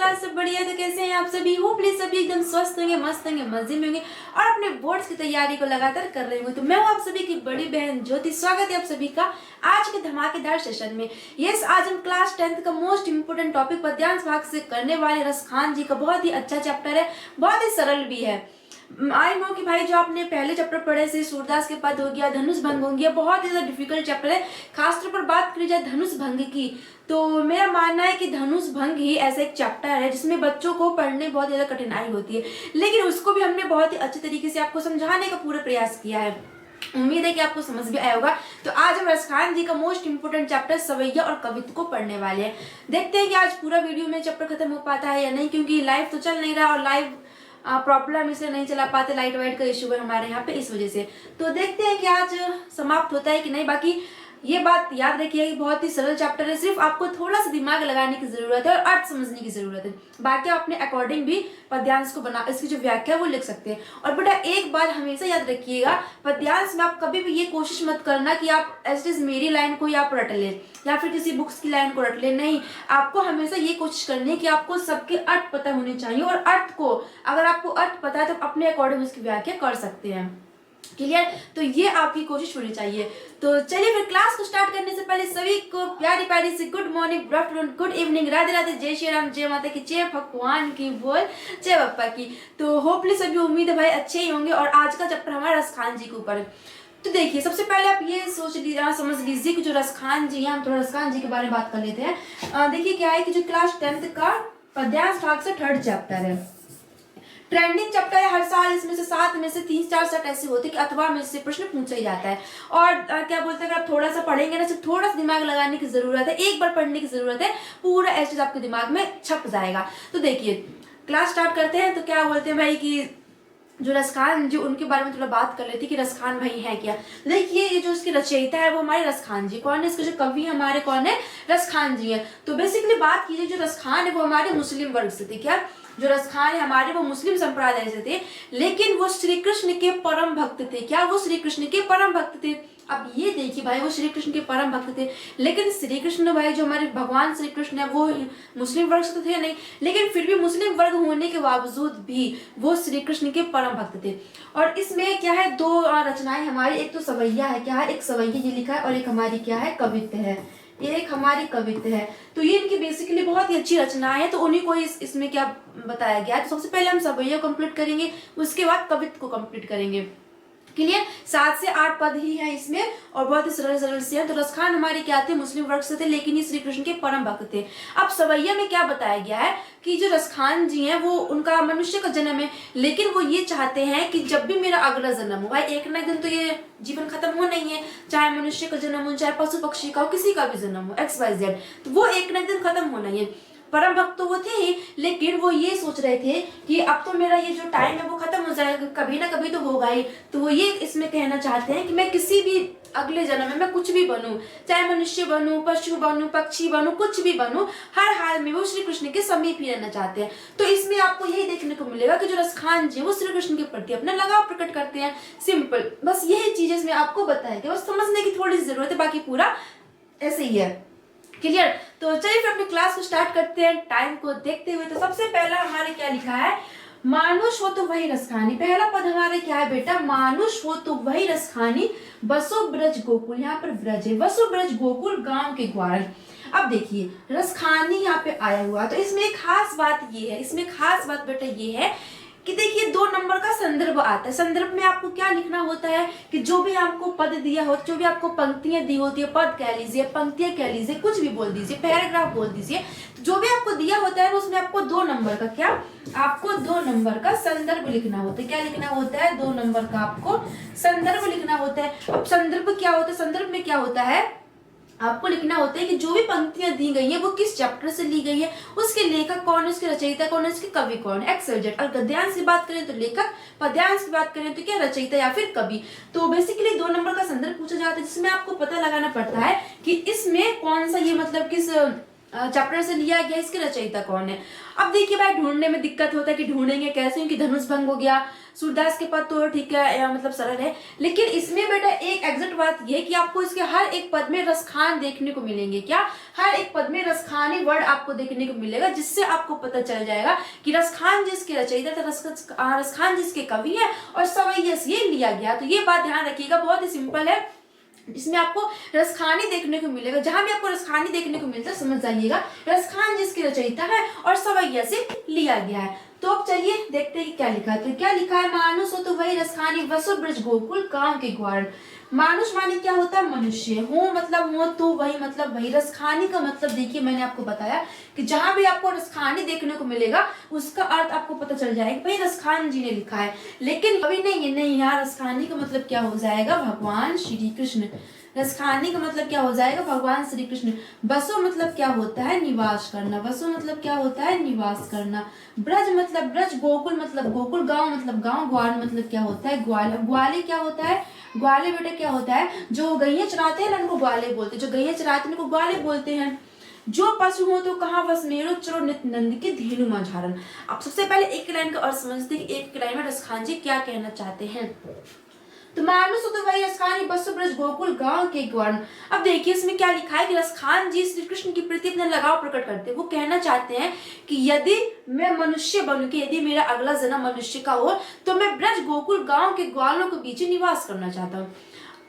नमस्कार, सब बढ़िया। तो कैसे हैं आप सभी? होपफुली सभी एकदम स्वस्थ होंगे, मस्त होंगे, मजे में होंगे और अपने बोर्ड्स की तैयारी को लगातार कर रहे होंगे। तो मैं हूं आप सभी की बड़ी बहन ज्योति। स्वागत है आप सभी का आज के धमाकेदार सेशन में। यस, आज हम क्लास 10th का मोस्ट इंपोर्टेंट टॉपिक पद्यांश भाग से करने वाले रसखान जी का बहुत ही अच्छा चैप्टर है, बहुत ही सरल भी है। आई नो कि भाई जो आपने पहले चैप्टर पढ़े से सूरदास के पद हो गया, धनुष भंग हो गया, बहुत ही ज्यादा डिफिकल्ट चैप्टर है। खासतौर पर बात करी जाए धनुष भंग की, तो मेरा मानना है कि धनुष भंग ही ऐसा एक चैप्टर है जिसमें बच्चों को पढ़ने बहुत ज्यादा कठिनाई होती है, लेकिन उसको भी हमने बहुत ही अच्छे तरीके से आपको समझाने का पूरा प्रयास किया है। उम्मीद है कि आपको समझ भी आया होगा। तो आज हम रसखान जी का मोस्ट इंपोर्टेंट चैप्टर सवैया और कवित्व को पढ़ने वाले हैं। देखते हैं कि आज पूरा वीडियो में चैप्टर खत्म हो पाता है या नहीं, क्योंकि लाइव तो चल नहीं रहा और लाइव प्रॉब्लम इसलिए नहीं चला पाते, लाइट वाइट का इशू है हमारे यहाँ पे, इस वजह से। तो देखते हैं कि आज समाप्त होता है कि नहीं। बाकी ये बात याद रखिए कि बहुत ही सरल चैप्टर है, सिर्फ आपको थोड़ा सा दिमाग लगाने की जरूरत है और अर्थ समझने की जरूरत है। बाकी आप अपने अकॉर्डिंग भी पद्यांश को बना, इसकी जो व्याख्या है वो लिख सकते हैं। और बेटा एक बात हमेशा याद रखिएगा, पद्यांश में आप कभी भी ये कोशिश मत करना कि आप एज इज मेरी लाइन को आप रट ले या फिर किसी बुक्स की लाइन को रट ले। नहीं, आपको हमेशा ये कोशिश करनी है कि आपको सबके अर्थ पता होने चाहिए, और अर्थ को अगर आपको अर्थ पता है तो अपने अकॉर्डिंग उसकी व्याख्या कर सकते हैं। क्लियर? तो ये आपकी कोशिश होनी चाहिए। तो चलिए फिर क्लास को स्टार्ट करने से पहले सभी को प्यारी प्यारी से good morning, good afternoon, good evening, Radhe Radhe, जय श्री राम, जय माता की, जय भगवान की बोल, जय बप्पा की। तो होपफुली सभी उम्मीद है भाई अच्छे ही होंगे। और आज का चैप्टर हमारा रसखान जी के ऊपर है। तो देखिए, सबसे पहले आप ये सोच लीजिए, समझ लीजिए कि जो रसखान जी हैं, हम थोड़ा रसखान जी के बारे में बात कर लेते हैं। देखिए क्या है कि जो क्लास 10th का पद्यांश भाग से 3rd चैप्टर है, ट्रेंडिंग चैप्टर है। हर साल इसमें से 7 में से 3-4 सेट ऐसे होते हैं कि अथवा में से प्रश्न पूछा ही जाता है। और क्या बोलते हैं, अगर आप थोड़ा सा पढ़ेंगे ना, सिर्फ थोड़ा सा दिमाग लगाने की जरूरत है, एक बार पढ़ने की जरूरत है, पूरा ऐसे आपके दिमाग में छप जाएगा। तो देखिए क्लास स्टार्ट करते हैं। तो क्या बोलते हैं भाई कि जो रसखान जी, उनके बारे में थोड़ा बात कर लेते हैं कि रसखान भाई है क्या। देखिए ये जो इसकी रचयिता है वो हमारे रसखान जी। कौन है इसके जो कवि हमारे, कौन है? रसखान जी है। तो बेसिकली बात कीजिए, जो रसखान है वो हमारे मुस्लिम वर्ग से थे। क्या जो रसखान है हमारे वो मुस्लिम संप्रदाय से थे, लेकिन वो श्री कृष्ण के परम भक्त थे। क्या वो श्री कृष्ण के परम भक्त थे? अब ये देखिए भाई, वो श्री कृष्ण के परम भक्त थे, लेकिन श्री कृष्ण भाई जो हमारे भगवान श्री कृष्ण है वो मुस्लिम वर्ग से तो थे नहीं, लेकिन फिर भी मुस्लिम वर्ग होने के बावजूद भी वो श्री कृष्ण के परम भक्त थे। और इसमें क्या है, 2 रचनाएं हमारी, एक तो सवैया है, क्या है, एक सवैया जी लिखा है, और एक हमारी क्या है, कवित्व है। ये एक हमारी कवित्व है। तो ये इनकी बेसिकली बहुत ही अच्छी रचनाएं है, तो उन्हीं को इसमें क्या बताया गया है। तो सबसे पहले हम सवैया कंप्लीट करेंगे, उसके बाद कवित्व को कंप्लीट करेंगे। क्लियर? 7 से 8 पद ही है इसमें और बहुत ही सरल सरल से है। तो रसखान हमारे क्या थे, मुस्लिम वर्ग से थे, लेकिन ये श्री कृष्ण के परम भक्त थे। अब सवैया में क्या बताया गया है कि जो रसखान जी हैं वो, उनका मनुष्य का जन्म है, लेकिन वो ये चाहते हैं कि जब भी मेरा अगला जन्म हो, भाई एक ना एक दिन तो ये जीवन खत्म हो नहीं है, चाहे मनुष्य का जन्म हो, चाहे पशु पक्षी का हो, किसी का भी जन्म हो, XYZ, तो वो एक ना एक दिन खत्म होना ही है। परम भक्त तो वो थे ही, लेकिन वो ये सोच रहे थे कि अब तो मेरा ये जो टाइम है वो खत्म हो जाएगा, कभी ना कभी तो होगा ही। तो वो ये इसमें कहना चाहते हैं कि मैं किसी भी अगले जन्म में मैं कुछ भी बनूं, चाहे मनुष्य बनूं, पशु बनूं, पक्षी बनूं, कुछ भी बनूं, हर हाल में वो श्री कृष्ण के समीप ही रहना चाहते हैं। तो इसमें आपको यही देखने को मिलेगा कि जो रसखान जी वो श्री कृष्ण के प्रति अपना लगाव प्रकट करते हैं। सिंपल, बस यही चीज इसमें आपको बताया गया, बस समझने की थोड़ी सी जरूरत है, बाकी पूरा ऐसे ही है। क्लियर? तो चलिए फिर अपनी क्लास को स्टार्ट करते हैं टाइम को देखते हुए। तो सबसे पहला हमारे क्या लिखा है, मानुष हो तो वही रसखानी। पहला पद हमारे क्या है बेटा, मानुष हो तो वही रसखानी, बसो ब्रज गोकुल, यहाँ पर ब्रज है, बसो ब्रज गोकुल गांव के ग्वारन। अब देखिए रसखानी यहाँ पे आया हुआ, तो इसमें एक खास बात ये है, इसमें खास बात बेटा ये है कि देखिए 2 नंबर का संदर्भ आता है। संदर्भ में आपको क्या लिखना होता है कि जो भी आपको पद दिया हो, जो भी आपको पंक्तियां दी होती है, पद कह लीजिए, पंक्तियां कह लीजिए, कुछ भी बोल दीजिए, पैराग्राफ बोल दीजिए, जो भी आपको दिया होता है उसमें आपको 2 नंबर का क्या, आपको 2 नंबर का संदर्भ लिखना होता है। क्या लिखना होता है? 2 नंबर का आपको संदर्भ लिखना होता है। अब संदर्भ क्या होता है, संदर्भ में क्या होता है, आपको लिखना होता है कि जो भी पंक्तियां दी गई है वो किस चैप्टर से ली गई है, उसके लेखक कौन है, उसके रचयिता कौन है, उसके कवि कौन है, XYZ। और गद्यांश की बात करें तो लेखक, पद्यांश की बात करें तो क्या, रचयिता या फिर कवि। तो बेसिकली 2 नंबर का संदर्भ पूछा जाता है, जिसमें आपको पता लगाना पड़ता है कि इसमें कौन सा, ये मतलब किस चैप्टर से लिया गया, इसके रचयिता कौन है। अब देखिए भाई, ढूंढने में दिक्कत होता है कि ढूंढेंगे कैसे, क्योंकि धनुष भंग हो गया, सूरदास के पद तो ठीक है मतलब सरल है, लेकिन इसमें बेटा एक एग्जैक्ट बात यह है कि आपको इसके हर एक पद में रसखान देखने को मिलेंगे। क्या? हर एक पद में रसखानी वर्ड आपको देखने को मिलेगा, जिससे आपको पता चल जाएगा कि रसखान जिसके रचयिता था, रसखान जिसके कवि है, और सवैया से ये लिया गया। तो ये बात ध्यान रखिएगा, बहुत ही सिंपल है। इसमें आपको रसखानी देखने को मिलेगा, जहां भी आपको रसखानी देखने को मिलता है समझ जाइएगा रसखान जिसके रचयिता है और सवैया से लिया गया है। तो अब चलिए देखते हैं कि क्या लिखा है। तो क्या लिखा है, मानुष हो तो वही रसखानी, वसु ब्रज गोकुल गांव के ग्वार। मानुष माने क्या होता है, मनुष्य। हो मतलब हो तो वही मतलब वही। रसखानी का मतलब देखिए मैंने आपको बताया कि जहां भी आपको रसखानी देखने को मिलेगा उसका अर्थ आपको पता चल जाएगा भाई रसखान जी ने लिखा है। लेकिन कभी नहीं यहाँ रसखानी का मतलब क्या हो जाएगा, भगवान श्री कृष्ण। रसखानी का मतलब क्या हो जाएगा, भगवान श्री कृष्ण। बसो मतलब क्या होता है, निवास करना। बसो मतलब क्या होता है, निवास करना। ब्रज मतलब ब्रज, गोकुल मतलब गोकुल, गांव मतलब गांव, ग्वाल मतलब क्या होता है, ग्वाल। ग्वाले क्या होता है, ग्वाले बेटा क्या होता है, जो गैया चराते हैं ना उनको ग्वाले बोलते हैं, जो गैया चराते हैं उनको ग्वाले बोलते हैं। जो पशु हो तो कहाँ वस मेरो, चरो नित्य नंद की धेनु माझारन। अब सबसे पहले एक लाइन का अर्थ समझते हैं कि एक लाइन में रसखान जी क्या कहना चाहते हैं। तो मानुष हो तो वही रसखानी, बसु ब्रज गोकुल गांव के ग्वार। अब देखिए इसमें क्या लिखा है कि रसखान जी श्री कृष्ण के प्रति अपना लगाव प्रकट करते हैं। वो कहना चाहते हैं कि यदि मैं मनुष्य बनूं, कि यदि मेरा अगला जन्म मनुष्य का हो तो मैं ब्रज गोकुल गांव के ग्वालों के बीच निवास करना चाहता हूँ।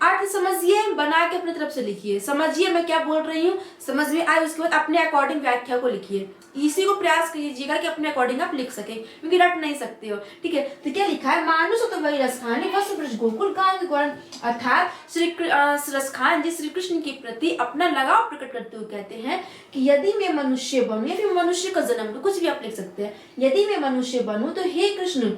अर्थ समझिए, बना के अपनी तरफ से लिखिए। समझिए मैं क्या बोल रही हूँ, समझ में आए, उसके बाद अपने अकॉर्डिंग व्याख्या को लिखिए। इसी को प्रयास कीजिएगा कि अपने अकॉर्डिंग आप लिख सके, क्योंकि रट नहीं सकते हो। ठीक है, तो क्या लिखा है, मानुष हो तो वही रसखानी, वसु ब्रज गोकुल गांव के ग्वार। अर्थात रसखान जी श्री कृष्ण के प्रति अपना लगाव प्रकट करते हुए कहते हैं कि यदि मैं मनुष्य बनूं, या फिर मनुष्य का जन्म लूं, कुछ भी आप लिख सकते हैं। यदि मैं मनुष्य बनूं तो हे कृष्ण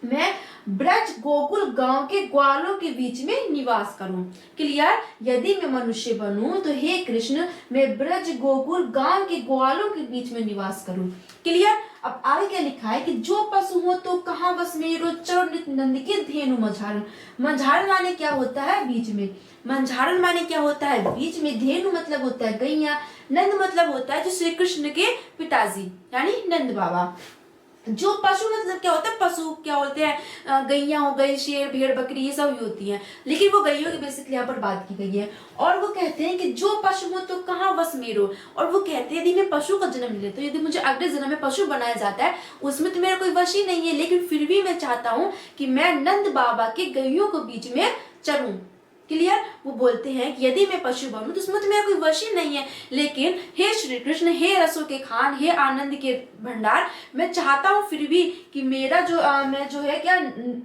मैं ब्रज गोकुल गांव के ग्वालों के बीच में निवास करूं। क्लियर? यदि मैं मनुष्य बनूं तो हे कृष्ण मैं ब्रज गोकुल गांव के ग्वालों के बीच में निवास करूं। क्लियर? अब आगे क्या लिखा है कि जो पशु हो तो कहाँ बस मेरो, चरो नित्य नंद के धेनु मझारन। मझारन माने क्या होता है, बीच में। मंझारन माने क्या होता है, बीच में। धेनु मतलब होता है गैया। नंद मतलब होता है जो श्री कृष्ण के पिताजी यानी नंद बाबा। जो पशु मतलब क्या होता है, पशु क्या होते हैं, गैया हो गई, शेर भेड़ बकरी ये सब ही होती हैं, लेकिन वो गैयों की बेसिकली यहाँ पर बात की गई है। और वो कहते हैं कि जो पशु हो तो कहाँ वस मेरो, और वो कहते हैं यदि मैं पशु का जन्म ले, तो यदि मुझे अगले जन्म में पशु बनाया जाता है उसमें तो मेरा कोई वश ही नहीं है, लेकिन फिर भी मैं चाहता हूँ कि मैं नंद बाबा के गैयों के बीच में चरूं। क्लियर? वो बोलते हैं कि यदि मैं पशु बनूं तो उसमें तो मेरा कोई वश ही नहीं है, लेकिन हे श्री कृष्ण, हे रसों के खान, हे आनंद के भंडार, मैं चाहता हूँ फिर भी कि मेरा जो मैं जो है क्या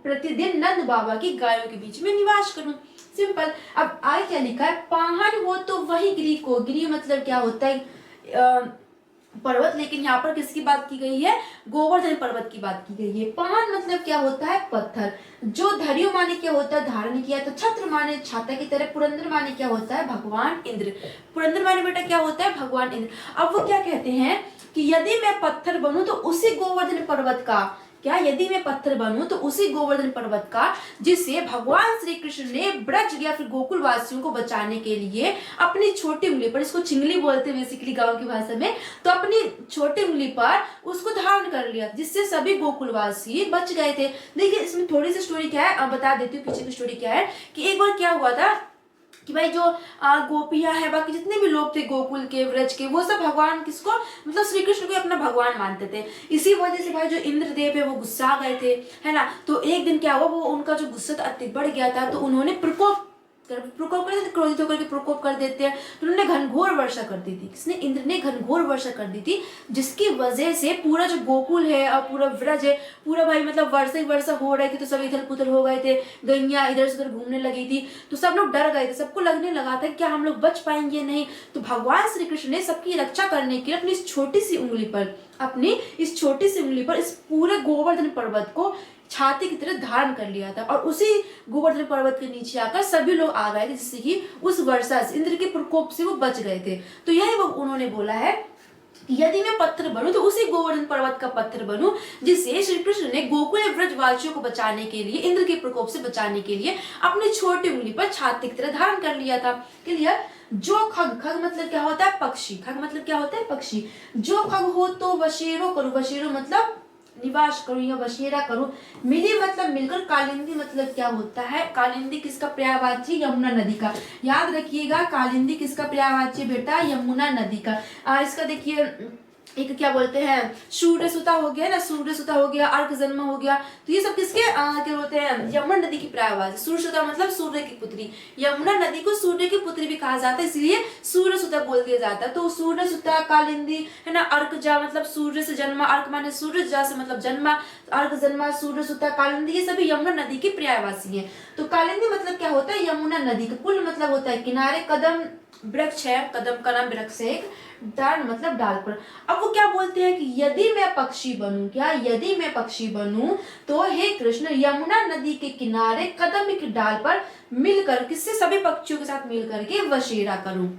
प्रतिदिन नंद बाबा की गायों के बीच में निवास करूं। सिंपल। अब आगे क्या लिखा है, पाहन हो तो वही गिरी को। गिरी मतलब क्या होता है, पर्वत, लेकिन यहाँ पर किसकी बात की गई है, गोवर्धन पर्वत की बात की गई है। पान मतलब क्या होता है, पत्थर। जो धरियो माने क्या होता है, धारण किया। तो छत्र माने छाता की तरह। पुरंदर माने क्या होता है, भगवान इंद्र। पुरंदर माने बेटा क्या होता है, भगवान इंद्र। अब वो क्या कहते हैं कि यदि मैं पत्थर बनूं तो उसी गोवर्धन पर्वत का, क्या यदि मैं पत्थर बनूं तो उसी गोवर्धन पर्वत का जिसे भगवान श्री कृष्ण ने ब्रज या फिर गोकुल वासियों को बचाने के लिए अपनी छोटी उंगली पर, इसको चिंगली बोलते हैं बेसिकली गांव की भाषा में, तो अपनी छोटी उंगली पर उसको धारण कर लिया, जिससे सभी गोकुलवासी बच गए थे। देखिए इसमें थोड़ी सी स्टोरी क्या है बता देती हूँ, पीछे की स्टोरी क्या है कि एक बार क्या हुआ था कि भाई जो गोपियां है, बाकी जितने भी लोग थे गोकुल के व्रज के, वो सब भगवान किसको मतलब श्री कृष्ण को अपना भगवान मानते थे। इसी वजह से भाई जो इंद्रदेव है वो गुस्सा गए थे, है ना। तो एक दिन क्या हुआ, वो उनका जो गुस्सा अति बढ़ गया था, तो उन्होंने प्रकोप कर देते, क्रोधित होकर के प्रकोप कर देते हैं। तो उन्होंने घनघोर वर्षा कर दी थी। किसने, इंद्र ने घनघोर वर्षा कर दी थी, जिसकी वजह से पूरा जो गोकुल है और पूरा व्रज है, पूरा भाई मतलब वर्षा ही वर्षा हो रही थी। तो सब इधर पुधर हो गए थे, गैया इधर से उधर घूमने लगी थी, तो सब लोग डर गए थे। सबको लगने लगा था क्या हम लोग बच पाएंगे नहीं। तो भगवान श्री कृष्ण ने सबकी रक्षा करने के लिए अपनी इस छोटी सी उंगली पर इस पूरे गोवर्धन पर्वत को छाती की तरह धारण कर लिया था, और उसी गोवर्धन पर्वत के नीचे आकर सभी लोग आ गए थे, जिससे कि उस वर्षा से, इंद्र के प्रकोप से वो बच गए थे। तो यही वो उन्होंने बोला है कि यदि मैं पत्थर बनूं तो उसी गोवर्धन पर्वत का पत्थर बनूं, जिसे श्री कृष्ण ने गोकुल व्रजवासियों को बचाने के लिए, इंद्र के प्रकोप से बचाने के लिए अपनी छोटी उंगली पर छाती की तरह धारण कर लिया था। क्लियर? जो खग, खग मतलब क्या होता है पक्षी, खग मतलब क्या होता है पक्षी। जो खग हो तो वशेरो करूं, वशेरो मतलब निवास करूं या बसेरा करूं। मिली मतलब मिलकर, कालिंदी मतलब क्या होता है, कालिंदी किसका पर्यायवाची, यमुना नदी का। याद रखिएगा कालिंदी किसका पर्यायवाची बेटा, यमुना नदी का। इसका देखिए एक क्या बोलते हैं सूर्य सुता हो गया ना, सूर्य सुता हो गया, अर्क जन्म हो गया, तो ये सब किसके क्या बोलते हैं, यमुना नदी की पर्यायवाची। सूर्य सुता मतलब सूर्य की पुत्री, यमुना नदी को सूर्य की पुत्री भी कहा जाता है, इसलिए सूर्य सुता बोल दिया जाता है। तो सूर्य सुता, कालिंदी है ना, अर्क जा मतलब सूर्य से जन्मा, अर्क माने सूर्य, जा से मतलब जन्मा, अर्क जन्मा, सूर्य सुता, कालिंदी, ये सभी यमुना नदी की पर्यायवाची है। तो कालिंदी मतलब क्या होता है, यमुना नदी का। कुल मतलब होता है किनारे, कदम वृक्ष है, कदम का नाम वृक्ष है एक, डाल मतलब डाल पर। अब वो क्या बोलते हैं कि यदि मैं पक्षी बनूं, क्या यदि मैं पक्षी बनूं तो हे कृष्ण यमुना नदी के किनारे कदम की डाल पर मिलकर, किससे, सभी पक्षियों के साथ मिलकर के वशेरा करूं।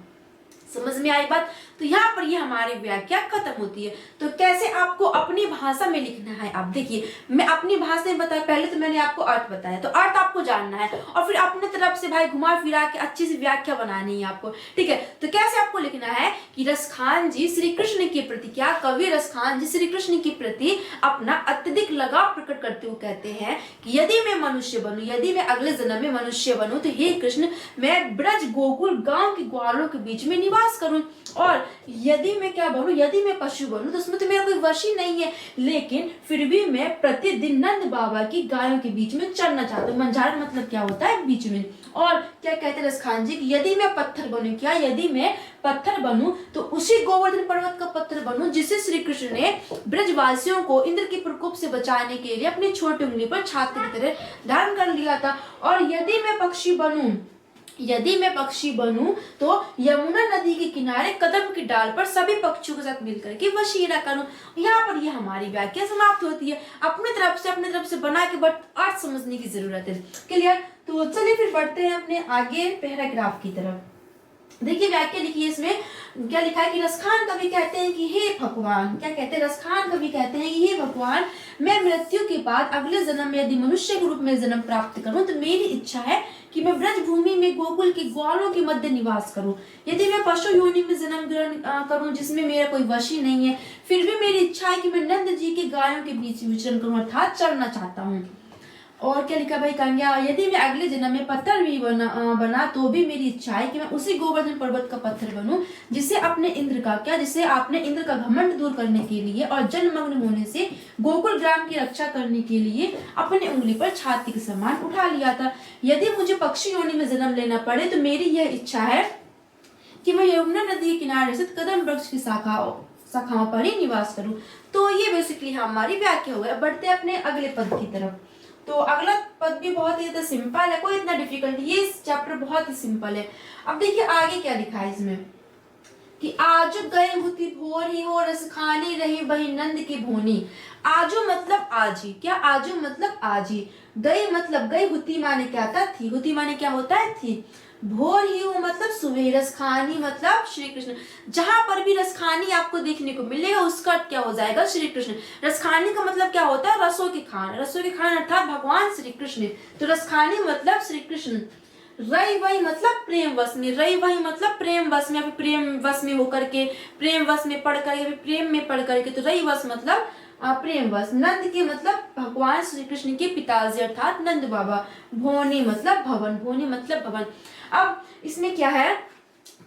समझ में आई बात। तो यहाँ पर ये हमारी व्याख्या खत्म होती है। तो कैसे आपको अपनी भाषा में लिखना है, आप देखिए मैं अपनी भाषा में बताया, पहले तो मैंने आपको अर्थ बताया, तो अर्थ आपको जानना है और फिर अपने तरफ से भाई घुमा फिरा के अच्छी सी व्याख्या बनानी है आपको, ठीक है। तो कैसे आपको लिखना है कि रसखान जी श्री कृष्ण के प्रति, क्या कवि रसखान जी श्री कृष्ण के प्रति अपना अत्यधिक लगाव प्रकट करते हुए कहते हैं कि यदि मैं मनुष्य बनूं, यदि मैं अगले जन्म में मनुष्य बनूं तो हे कृष्ण मैं ब्रज गोकुल गांव के ग्वालों के बीच में निवास करूं, और यदि मैं क्या बनूं, यदि मैं पशु बनूं तो उसमें तो मेरा कोई वश ही नहीं है, लेकिन फिर भी मैं प्रतिदिन नंद बाबा की गायों के बीच में चलना चाहता हूँ। मंझार मतलब क्या होता है बीच में। और क्या कहते हैं रसखान जी कि यदि मैं पत्थर बनूं, क्या यदि मैं पत्थर बनूं तो उसी गोवर्धन पर्वत का पत्थर बनूं जिसे श्री कृष्ण ने ब्रजवासियों को इंद्र के प्रकोप से बचाने के लिए अपनी छोटी उंगली पर छाती की तरह धारण कर लिया था। और यदि मैं पक्षी बनूं, यदि मैं पक्षी बनूं तो यमुना नदी के किनारे कदम की डाल पर सभी पक्षियों के साथ मिलकर के वशीरा करूं। यहाँ पर ये हमारी व्याख्या समाप्त होती है। अपने तरफ से बना के बट अर्थ समझने की जरूरत है। क्लियर। तो चलिए फिर बढ़ते हैं अपने आगे पैराग्राफ की तरफ। देखिए व्याख्या लिखिए, इसमें क्या लिखा है कि रसखान कवि कहते हैं कि हे भगवान, क्या कहते हैं, रसखान कवि कहते हैं कि हे भगवान मैं मृत्यु के बाद अगले जन्म में यदि मनुष्य के रूप में जन्म प्राप्त करूं तो मेरी इच्छा है कि मैं ब्रज भूमि में गोकुल के ग्वालों के मध्य निवास करूं। यदि मैं पशु योनि में जन्म ग्रहण करूं जिसमें मेरा कोई वश ही नहीं है, फिर भी मेरी इच्छा है कि मैं नंद जी के गायों के बीच विचरण करूं, अर्थात चलना चाहता हूँ। और क्या लिखा भाई कांग्या, यदि मैं अगले जन्म में पत्थर भी बना तो भी मेरी इच्छा है कि मैं उसी गोवर्धन पर्वत का पत्थर बनूं जिसे अपने इंद्र का, क्या जिसे आपने इंद्र का घमंड दूर करने के लिए और जलमग्न होने से गोकुल ग्राम की रक्षा करने के लिए अपने उंगली पर छाती के समान उठा लिया था। यदि मुझे पक्षी योनि में जन्म लेना पड़े तो मेरी यह इच्छा है कि मैं यमुना नदी के किनारे स्थित कदम वृक्ष की शाखाओं पर ही निवास करूं। तो ये बेसिकली हमारी व्याख्या हुआ। बढ़ते अपने अगले पद की तरफ। तो अगला पद भी बहुत ही ज्यादा सिंपल है, कोई इतना डिफिकल्ट, ये चैप्टर बहुत ही सिंपल है। अब देखिए आगे क्या लिखा है इसमें कि आज गए हुती भोर ही हो रस खानी रही वही नंद की भोनी। आजो मतलब आज ही, क्या आजो मतलब आज ही, गई मतलब गई, हुती माने क्या था, थी, हुती माने क्या होता है, थी, भोर ही हो मतलब सुबह, रसखानी मतलब श्री कृष्ण। जहां पर भी रसखानी आपको देखने को मिलेगा उसका क्या हो जाएगा, श्री कृष्ण। रसखानी का मतलब क्या होता है, रसों के खान, रसों के खान अर्थात भगवान श्री कृष्ण। तो रसखानी मतलब श्री कृष्ण। रई वही मतलब प्रेम वश में, रई वही मतलब प्रेम वश में, प्रेम वश में होकर के, प्रेम वश में पढ़ करके, प्रेम में पढ़ करके, तो रई वश मतलब प्रेम वश। नंद के मतलब भगवान श्री कृष्ण के पिताजी अर्थात नंद बाबा। भोनी मतलब भवन, भोनी मतलब भवन। अब इसमें क्या है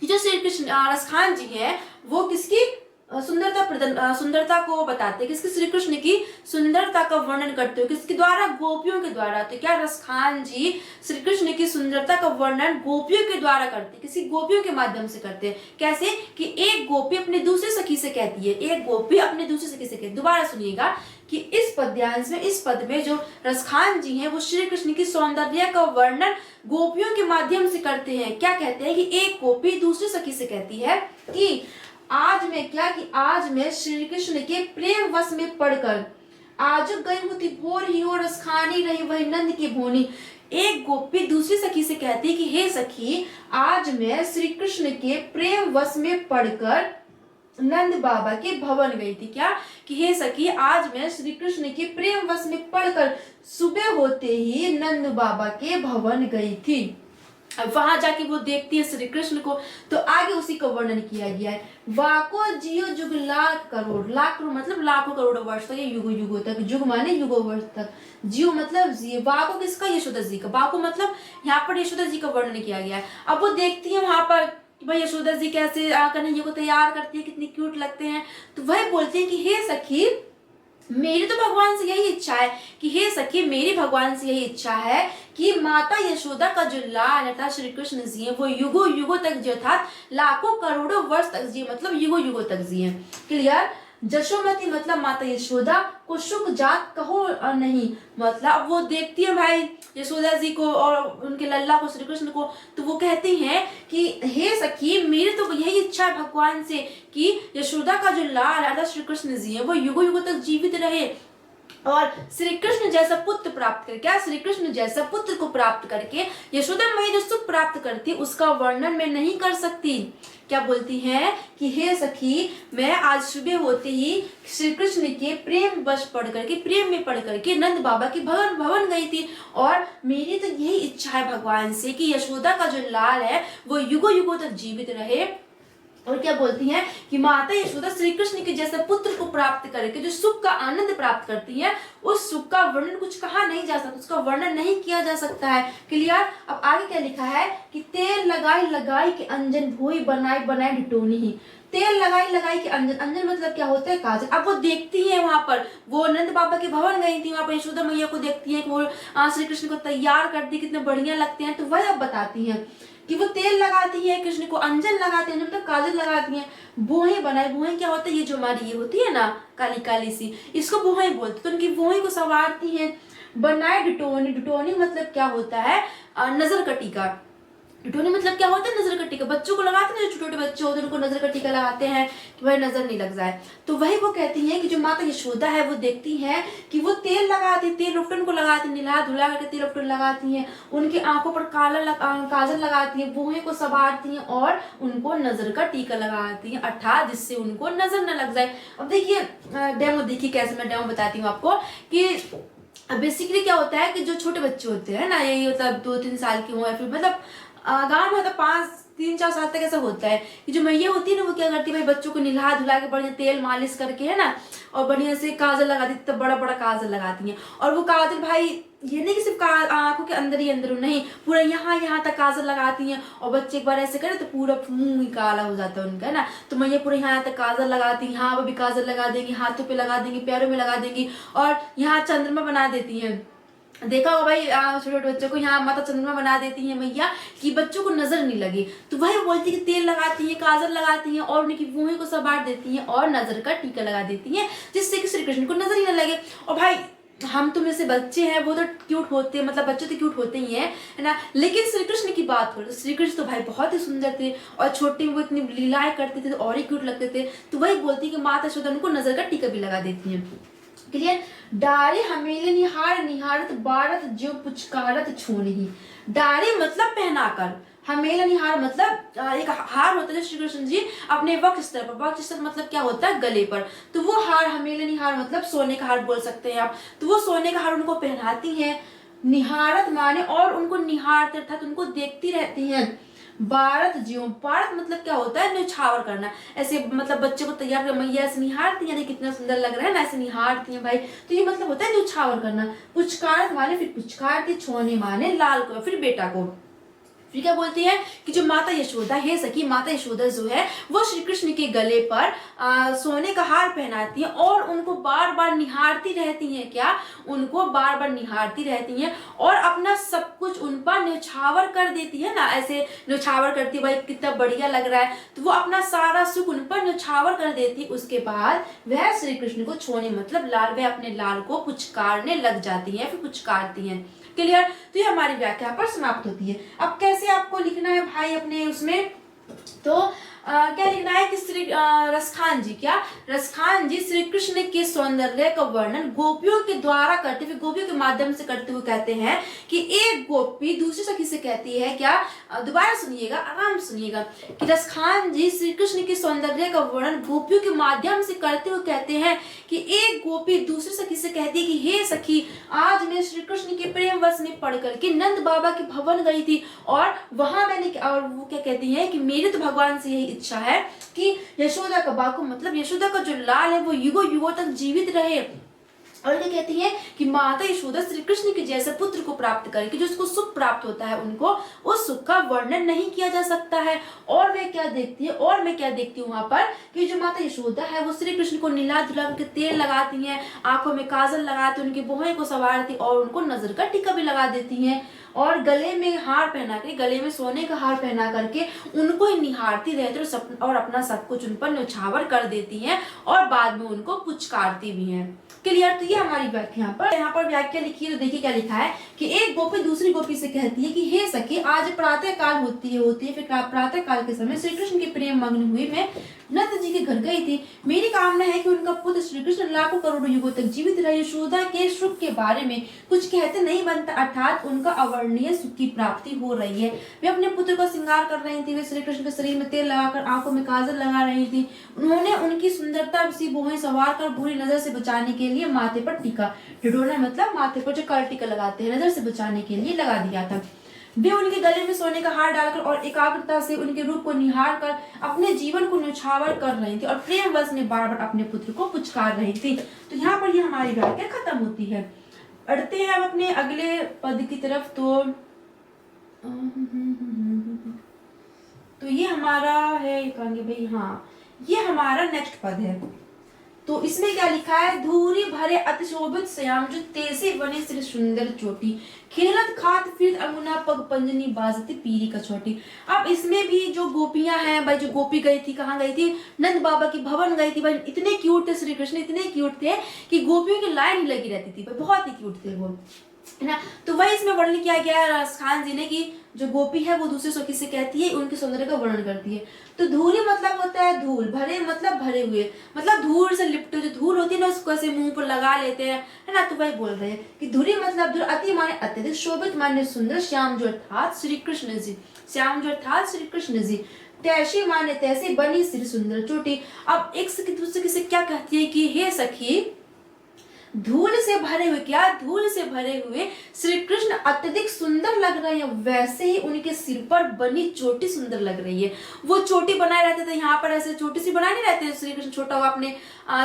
कि जो श्री कृष्ण रसखान जी है वो किसकी सुंदरता को बताते हैं, किसकी, श्री कृष्ण की सुंदरता का वर्णन करते हो, किसके द्वारा, गोपियों के द्वारा। तो क्या रसखान जी श्री कृष्ण की सुंदरता का वर्णन गोपियों के द्वारा करते हैं, किसी गोपियों के माध्यम से करते हैं। कैसे कि एक गोपी अपने दूसरे सखी से कहती है, एक गोपी अपने दूसरे सखी से कहती है। दोबारा सुनिएगा कि इस पद्यांश में, इस पद में जो रसखान जी हैं वो श्री कृष्ण की सौंदर्य का वर्णन गोपियों के माध्यम से करते हैं। क्या कहते हैं कि एक गोपी दूसरी सखी से कहती है कि आज मैं, क्या कि आज मैं श्री कृष्ण के प्रेम वश में पढ़कर, आज गई हुती भोर ही हो रस खानी रही वही नंद की भोनी। एक गोपी दूसरी सखी से कहती है कि हे सखी, आज मैं श्री कृष्ण के प्रेम वश में पढ़कर नंद बाबा के भवन गई थी। क्या कि हे सखी, आज मैं श्री कृष्ण के प्रेम वश में पढ़कर सुबह होते ही नंद बाबा के भवन गई थी। अब वहां जाके वो देखती है श्री कृष्ण को, तो आगे उसी का वर्णन किया गया है। वाको जियो जुग लाख करोड़, लाख करोड़ मतलब लाखों करोड़ों वर्ष तक, युगो युगो तक, जुग माने युगो वर्ष तक, जियो मतलब जियो, वाको किसका, यशोदा जी का, वाको मतलब यहाँ पर यशोदा जी का वर्णन किया गया है। अब वो देखती है वहां पर कि भाई यशोदा जी कैसे कन्हैया को तैयार करती है, कितनी क्यूट लगते हैं, तो वह बोलती है कि हे सखी, मेरी तो भगवान से यही इच्छा है कि हे सखी, मेरी भगवान से यही इच्छा है कि माता यशोदा का जो लाल अर्थात श्री कृष्ण जी है वो युगो युगो तक जो था, लाखों करोड़ों वर्ष तक जिए, मतलब युगो युगो तक जिए। क्लियर। जशोमती मतलब माता यशोदा को सुख जात कहो नहीं, मतलब वो देखती है भाई यशोदा जी को और उनके लल्ला को, श्री कृष्ण को, तो वो कहती हैं कि हे सखी, मेरी तो यही इच्छा है भगवान से कि यशोदा का जो लाल अर्थात श्री कृष्ण जी है वो युगो युगो तक जीवित रहे और श्री कृष्ण जैसा पुत्र प्राप्त करके, क्या श्री कृष्ण जैसा पुत्र को प्राप्त करके यशोदा मैया जो सुख प्राप्त करती उसका वर्णन मैं नहीं कर सकती। क्या बोलती हैं कि हे सखी, मैं आज सुबह होते ही श्री कृष्ण के प्रेम वश पढ़ करके, प्रेम में पढ़ करके नंद बाबा के भवन गई थी और मेरी तो यही इच्छा है भगवान से कि यशोदा का जो लाल है वो युगो युगो तक जीवित रहे। और क्या बोलती हैं कि माता यशोदा श्री कृष्ण के जैसे पुत्र को प्राप्त करके जो सुख का आनंद प्राप्त करती है, उस सुख का वर्णन कुछ कहा नहीं जा सकता, उसका वर्णन नहीं किया जा सकता है। क्लियर। अब आगे क्या लिखा है कि तेल लगाई लगाई के अंजन भोई बनाई बनाई डिटोनी ही, तेल लगाई लगाई के अंजन, अंजन मतलब क्या होता है, काजल। अब वो देखती है वहां पर, वो नंद बाबा के भवन गई थी, वहां पर यशोदा मैया को देखती है कि वो श्री कृष्ण को तैयार करती, कितने बढ़िया लगते हैं, तो वह अब बताती है कि वो तेल लगाती है कृष्ण को, अंजन लगाते हैं मतलब काजल लगाती हैं, बोहे बनाए, बोहे क्या होता है, ये जो हमारी ये होती है ना काली काली सी, इसको बोहे बोलते, तो उनकी बोहे को संवारती हैं। बनाए डिटोनी, डिटोनी मतलब क्या होता है, नजर का टीका। डिटोनी मतलब क्या होता है, नजर का टीका। बच्चों को लगाते हैं, जो छोटे छोटे बच्चे होते हैं उनको नजर का टीका लगाते हैं कि भाई नजर नहीं लग जाए। तो वही वो कहती हैं कि जो माता यशोदा है वो देखती है कि वो तेल लगाती, तेल उफ्टन को लगाती, निला धुला करके तेल उफ्टन लगाती हैं, उनकी आंखों पर काजल लगाती हैं, बोहे को संवारती हैं और उनको नजर का टीका लगाती हैं, अर्थात जिससे उनको नजर न लग जाए। अब देखिए डेमो, देखिए कैसे मैं डेमो बताती हूँ आपको कि बेसिकली क्या होता है कि जो छोटे बच्चे होते हैं ना, यही मतलब 2-3 साल के हो या फिर मतलब गाँव में मतलब 5-3-4 साल तक ऐसा होता है कि जो मैया होती है ना वो क्या करती है भाई, बच्चों को नहा धुला के बढ़िया तेल मालिश करके है ना, और बढ़िया से काजल लगाती, तब बड़ा बड़ा काजल लगाती हैं। और वो काजल भाई ये नहीं कि सिर्फ आंखों के अंदर ही अंदर नहीं, पूरा यहाँ तक काजल लगाती हैं। और बच्चे एक बार ऐसे करे तो पूरा मुंह ही काला हो जाता है उनका, है ना। तो मैया पूरा यहाँ तक काजल लगाती हैं, यहाँ पर भी काजल लगा देंगी, हाथों पे लगा देंगी, पैरों में लगा देंगी और यहाँ चंद्रमा बना देती हैं। देखा हो भाई छोटे छोटे बच्चों को यहाँ माता चंद्रमा बना देती है मैया कि बच्चों को नजर नहीं लगे। तो वही बोलती है कि तेल लगाती है, काजल लगाती हैं और उनकी भूमि को संवार देती हैं और नजर का टीका लगा देती हैं, जिससे कि श्री कृष्ण को नजर ही न लगे। और भाई हम तो में से बच्चे हैं वो तो क्यूट होते हैं, मतलब बच्चे तो क्यूट होते ही हैं, है ना। लेकिन श्री कृष्ण की बात हो तो श्री कृष्ण तो भाई बहुत ही सुंदर थे और छोटे में वो इतनी लीलाएं करते थे तो और ही क्यूट लगते थे। तो वही बोलती है कि माता यशोदा उनको नजर का टीका भी लगा देती हैं। क्लियर। डारे हमेले निहार निहारत बारत जो पुचकारत छोनही, डारे मतलब पहनाकर, हमेला निहार मतलब एक हार होता है श्री कृष्ण जी अपने वक्ष पर, वक्ष मतलब क्या होता है गले पर, तो वो हार हमेला निहार मतलब सोने का हार बोल सकते हैं आप। तो वो सोने का हार उनको पहनाती हैं, निहारत माने और उनको निहारते अर्थात उनको देखती रहती हैं। भारत ज्यों, भारत मतलब क्या होता है, न्यौछावर करना, ऐसे मतलब बच्चे को तैयार कर मैया ऐसे निहारती है, कितना सुंदर लग रहा है ना, ऐसे निहारती है भाई, तो ये मतलब होता है न्यौछावर करना। पुचकारत माने फिर पुचकारती, छोने माने लाल को फिर बेटा को। फिर क्या बोलती है कि जो माता यशोदा है सखी, माता यशोदा जो है वो श्री कृष्ण के गले पर सोने का हार पहनाती है और उनको बार बार निहारती रहती हैं, क्या उनको बार बार निहारती रहती हैं और अपना सब कुछ उन पर न्यौछावर कर देती है ना, ऐसे न्यौछावर करती है भाई कितना बढ़िया लग रहा है, तो वो अपना सारा सुख उन पर न्यौछावर कर देती है। उसके बाद वह श्री कृष्ण को छोने मतलब लाल, वह अपने लाल को पुचकारने लग जाती है, फिर पुचकारती है। क्लियर। तो ये हमारी व्याख्या पर समाप्त होती है। अब कैसे आपको लिखना है भाई अपने उसमें, तो क्या लिखना है कि रसखान जी, क्या रसखान जी श्री कृष्ण के सौंदर्य का वर्णन गोपियों के द्वारा करते हुए, गोपियों के माध्यम से करते हुए कहते हैं कि एक गोपी दूसरी सखी से कहती है, क्या दोबारा सुनिएगा, आराम सुनिएगा, कि रसखान जी श्री कृष्ण के सौंदर्य का वर्णन गोपियों के माध्यम से करते हुए कहते हैं कि एक गोपी दूसरी सखी से कहती है कि हे सखी, आज मैं श्री कृष्ण के प्रेम वश में पढ़ करके नंद बाबा के भवन गई थी और वहां मैंने, और वो क्या कहती है कि मेरी तो भगवान से यही इच्छा है कि यशोदा का बाकु, मतलब यशोदा का जो लाल है वो युगों युगों तक जीवित रहे। और ये कहती है कि माता यशोदा श्री कृष्ण के जैसे पुत्र को प्राप्त करे कि जो उसको सुख प्राप्त होता है, उनको उस सुख का वर्णन नहीं किया जा सकता है। और मैं क्या देखती है, और मैं क्या देखती हूँ वहां पर कि जो माता यशोदा है वो श्री कृष्ण को नीला धुला के तेल लगाती हैं, आंखों में काजल लगाती, उनकी भौहें को संवारती और उनको नजर का टीका भी लगा देती हैं और गले में हार पहना के, गले में सोने का हार पहना करके उनको ही निहारती रहती और अपना सब कुछ उन पर न्यौछावर कर देती हैं और बाद में उनको पुचकारती भी हैं। क्लियर? तो ये हमारी व्याख्या यहाँ पर व्याख्या लिखी है, तो देखिए क्या लिखा है कि एक गोपी दूसरी गोपी से कहती है कि हे सखी, आज प्रातः काल होती है फिर प्रातः काल के समय श्री कृष्ण के प्रेम मग्न हुई मैं नंद जी के घर गई थी। मेरी कामना है कि उनका पुत्र श्री कृष्ण लाखों करोड़ों युगों तक जीवित रहे। यशोदा के सुख के बारे में कुछ कहते नहीं बनता, अर्थात उनका अवर्णनीय सुख की प्राप्ति हो रही है। वे अपने पुत्र को श्रृंगार कर रही थी, वे श्री कृष्ण के शरीर में तेल लगाकर आंखों में काजल लगा रही थी। उन्होंने उनकी सुंदरता सी भौहें संवार कर बुरी नजर से बचाने के लिए माथे पर टीका, ढिढोरा मतलब माथे पर जो कर टीका लगाते हैं, नजर से बचाने के लिए लगा दिया था। वे उनके गले में सोने का हार डालकर और एकाग्रता से उनके रूप को निहार कर अपने जीवन को न्यौछावर कर रही थी और प्रेम वश में बार बार अपने पुत्र को पुचकार रही थी। तो यहाँ पर ये हमारी व्याख्या खत्म होती है। बढ़ते हैं अब अपने अगले पद की तरफ। तो ये हमारा है भाई, हाँ ये हमारा नेक्स्ट पद है। तो इसमें क्या लिखा है, धूरी भरे अतिशोभित श्याम जो तेजी बने श्री सुंदर चोटी, खेलत खात फिर अंगुना पग पंजनी बाजती पीरी कछोटी। अब इसमें भी जो गोपियां हैं भाई, जो गोपी गई थी, कहाँ गई थी, नंद बाबा की भवन गई थी भाई। इतने क्यूट थे श्री कृष्ण, इतने क्यूट थे कि गोपियों की लाइन ही लगी रहती थी भाई, बहुत ही क्यूट थे वो, है ना। तो वही इसमें वर्णन किया गया है रसखान जी ने कि जो गोपी है वो दूसरे सखी से कहती है, उनके सौंदर्य का वर्णन करती है। तो धूरी मतलब होता है धूल, भरे मतलब भरे हुए, मतलब धूल से लिपटे, जो धूल होती है ना उसको ऐसे मुंह पर लगा लेते हैं, है ना। तो वही बोल रहे हैं कि धूरी मतलब धूल, अति माने अत्यधिक, शोभित माने सुंदर, श्याम जो अर्थात श्री कृष्ण जी, श्याम जो अर्थात श्री कृष्ण जी, तैसी माने तैसी बनी श्री सुंदर चोटी। अब एक सखी दूसरे से क्या कहती है कि हे सखी, धूल से भरे हुए, क्या धूल से भरे हुए श्री कृष्ण अत्यधिक सुंदर लग रहे हैं, वैसे ही उनके सिर पर बनी चोटी सुंदर लग रही है। वो चोटी बनाए रहते थे, यहाँ पर ऐसे छोटी सी बनाए नहीं रहते, श्री कृष्ण छोटा हुआ, आपने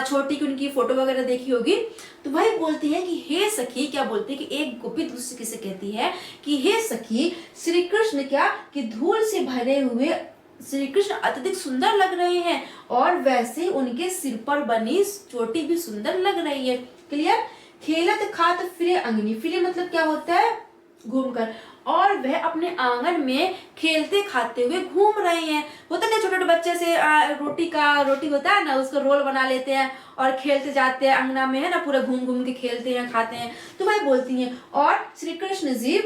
छोटी की उनकी फोटो वगैरह देखी होगी। तो वही बोलती है कि हे सखी, क्या बोलती है कि एक गोपी दूसरी से कहती है कि हे सखी, श्री कृष्ण क्या कि धूल से भरे हुए श्री कृष्ण अत्यधिक सुंदर लग रहे हैं और वैसे उनके सिर पर बनी चोटी भी सुंदर लग रही है। क्लियर? खेलत खात फिरे अंगनी, फिरे मतलब क्या होता है, घूमकर, और वह अपने आंगन में खेलते खाते हुए घूम रहे हैं। होता है ना छोटे छोटे बच्चे से रोटी होता है ना, उसका रोल बना लेते हैं और खेलते जाते हैं अंगना में, है ना, पूरा घूम घूम के खेलते हैं खाते हैं। तो वही बोलती हैं, और श्री कृष्ण जी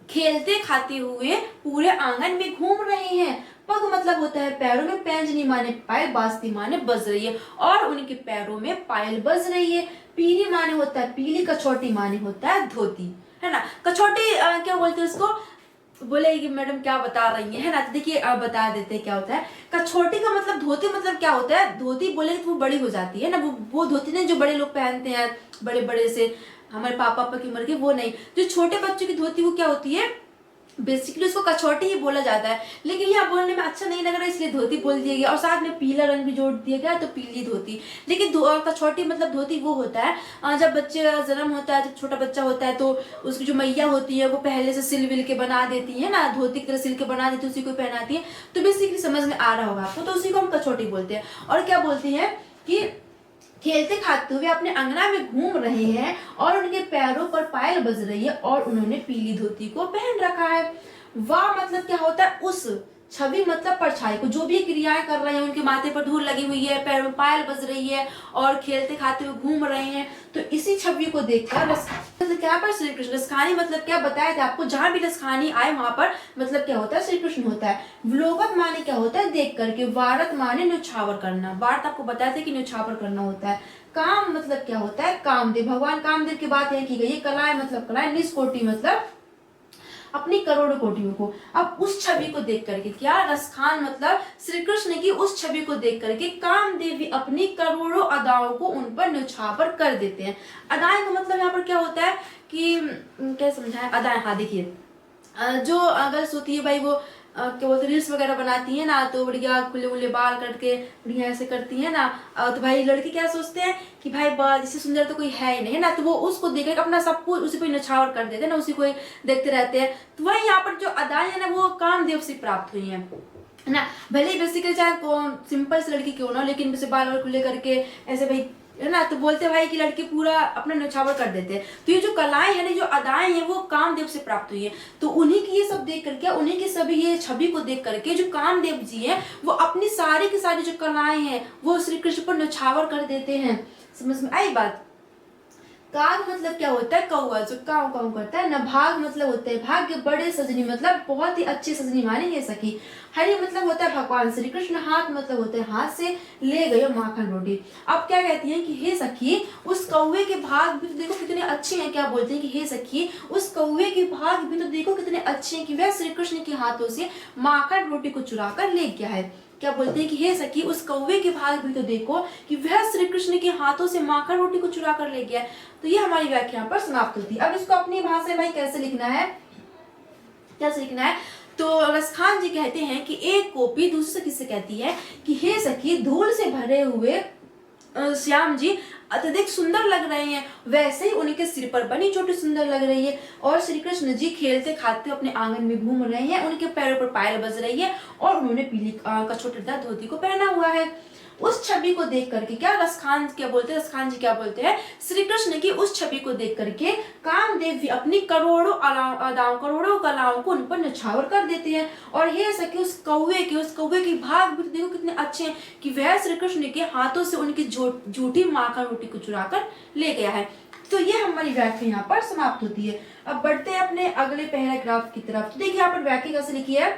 खेलते खाते हुए पूरे आंगन में घूम रहे हैं। पग मतलब होता है पैरों में, पैंजनी माने पायल, बास्ती माने बज रही है, और उनके पैरों में पायल बज रही है। पीली माने होता है पीली, कछोटी माने होता है धोती, है ना। कछोटी क्या बोलते हैं उसको, बोलेगी मैडम क्या बता रही है ना। तो देखिए बता देते हैं क्या होता है। कछोटी का मतलब धोती, मतलब क्या होता है, धोती बोले तो वो बड़ी हो जाती है ना, वो धोती नहीं जो बड़े लोग पहनते हैं, बड़े बड़े से, हमारे पापा की उम्र के, वो नहीं। जो छोटे बच्चों की धोती वो क्या होती है, बेसिकली उसको कछोटी ही बोला जाता है, लेकिन यहाँ बोलने में अच्छा नहीं लग रहा है इसलिए धोती बोल दिया गया, और साथ में पीला रंग भी जोड़ दिया गया तो पीली धोती। लेकिन कछोटी मतलब धोती वो होता है जब बच्चे का जन्म होता है, जब छोटा बच्चा होता है तो उसकी जो मैया होती है वो पहले से सिल विल के बना देती है ना, धोती की तरह सिल के बना देती है, उसी को पहनाती है। तो बेसिकली समझ में आ रहा होगा आपको, तो उसी को हम कछोटी बोलते हैं। और क्या बोलती है कि खेलते खाते हुए अपने अंगना में घूम रहे हैं और उनके पैरों पर पायल बज रही है और उन्होंने पीली धोती को पहन रखा है। वाह मतलब क्या होता है, उस छवि मतलब परछाई को, जो भी क्रियाएं कर रहे हैं, उनके माथे पर धूल लगी हुई है, पैर में पायल बज रही है और खेलते खाते हुए घूम रहे हैं, तो इसी छवि को देखकर मतलब क्या पर श्री कृष्ण, रसखानी मतलब क्या बताया था आपको, जहां भी रसखानी आए वहां पर मतलब क्या होता है, श्री कृष्ण होता है। विलोपक माने क्या होता है, देख करके। वारत माने न्यौछावर करना, वार्त आपको बताया था कि न्यौछावर करना होता है। काम मतलब क्या होता है, कामदेव, भगवान कामदेव की बात यहाँ की गई है। कलाएं मतलब कलाएं, निष्कोटि मतलब अपनी करोड़ों कोटियों को। अब उस छवि को देख करके, क्या रसखान मतलब श्री कृष्ण की उस छवि को देख करके कामदेव भी अपनी करोड़ों अदाओं को उन पर न्यौछावर कर देते हैं। अदाएं का मतलब यहाँ पर क्या होता है कि क्या समझाएं अदाएं, हाँ देखिए, जो गर्ल्स होती है भाई वो क्या बोलते रील्स वगैरह बनाती है ना, तो बढ़िया खुले खुले बाल करके बढ़िया ऐसे करती है ना, तो भाई लड़के क्या सोचते हैं कि भाई बाल इससे सुंदर तो कोई है ही नहीं है ना, तो वो उसको देख अपना सब कुछ उसी को न्यौछावर कर देते हैं ना, उसी को देखते रहते हैं। तो वही यहाँ पर जो अदाएं है ना वो कामदेव से प्राप्त हुई है ना। भले ही बेसिकली चाहे सिंपल सी लड़की क्यों ना, लेकिन जैसे बाल खुले करके ऐसे भाई है ना, तो बोलते भाई कि लड़के पूरा अपना न्यौछावर कर देते हैं। तो ये जो कलाएं है ना, जो अदाएं हैं, वो कामदेव से प्राप्त हुई है। तो उन्हीं की ये सब देख करके, उन्हीं की सभी ये छवि को देख करके जो कामदेव जी हैं वो अपनी सारी की सारी जो कलाएं हैं वो श्री कृष्ण पर न्यौछावर कर देते हैं। समझ में आई बात। काग मतलब क्या होता है, कौआ जो काव काव करता है ना। भाग मतलब होता है भाग्य, बड़े सजनी मतलब बहुत ही अच्छी सजनी मानी है सखी। हरि मतलब होता है भगवान श्री कृष्ण। हाथ मतलब होता है हाथ से ले गए माखन रोटी। अब क्या कहती हैं कि हे सखी उस कौवे के भाग भी तो देखो कितने अच्छे हैं। क्या बोलते हैं कि हे सखी उस कौवे के भाग भी तो देखो कितने अच्छे हैं कि वह श्री कृष्ण के हाथों से माखन रोटी को चुरा कर ले गया है। क्या बोलते हैं कि हे सखी उस कौवे के भाग भी तो देखो कि वह श्री कृष्ण के हाथों से माखन रोटी को चुरा कर ले गया है। तो ये हमारी व्याख्या पर समाप्त होती है। अब इसको अपनी भाषा में भाई कैसे लिखना है, कैसे लिखना है, तो रसखान जी कहते हैं कि एक कॉपी दूसरे सखी से कहती है कि हे सखी धूल से भरे हुए श्याम जी अत्यधिक सुंदर लग रहे हैं, वैसे ही उनके सिर पर बनी चोटी सुंदर लग रही है और श्री कृष्ण जी खेलते खाते अपने आंगन में घूम रहे हैं, उनके पैरों पर पायल बज रही है और उन्होंने पीली का छोटेदार धोती को पहना हुआ है। उस छवि को देख करके क्या रसखान क्या बोलते हैं, रसखान जी क्या बोलते हैं, श्री कृष्ण की उस छवि को देख करके कामदेव भी अपनी करोड़ों अदाओं करोड़ों कलाओं को उन पर न्यौछावर कर देते हैं। और ये सके उस कौवे के भाग भी देखो कितने अच्छे हैं कि वह श्री कृष्ण के हाथों से उनकी झूठी माखन रोटी को चुरा कर ले गया है। तो ये हमारी व्याख्या यहाँ पर समाप्त होती है। अब बढ़ते हैं अपने अगले पैराग्राफ की तरफ। तो देखिए यहाँ पर व्याख्या कैसे लिखी है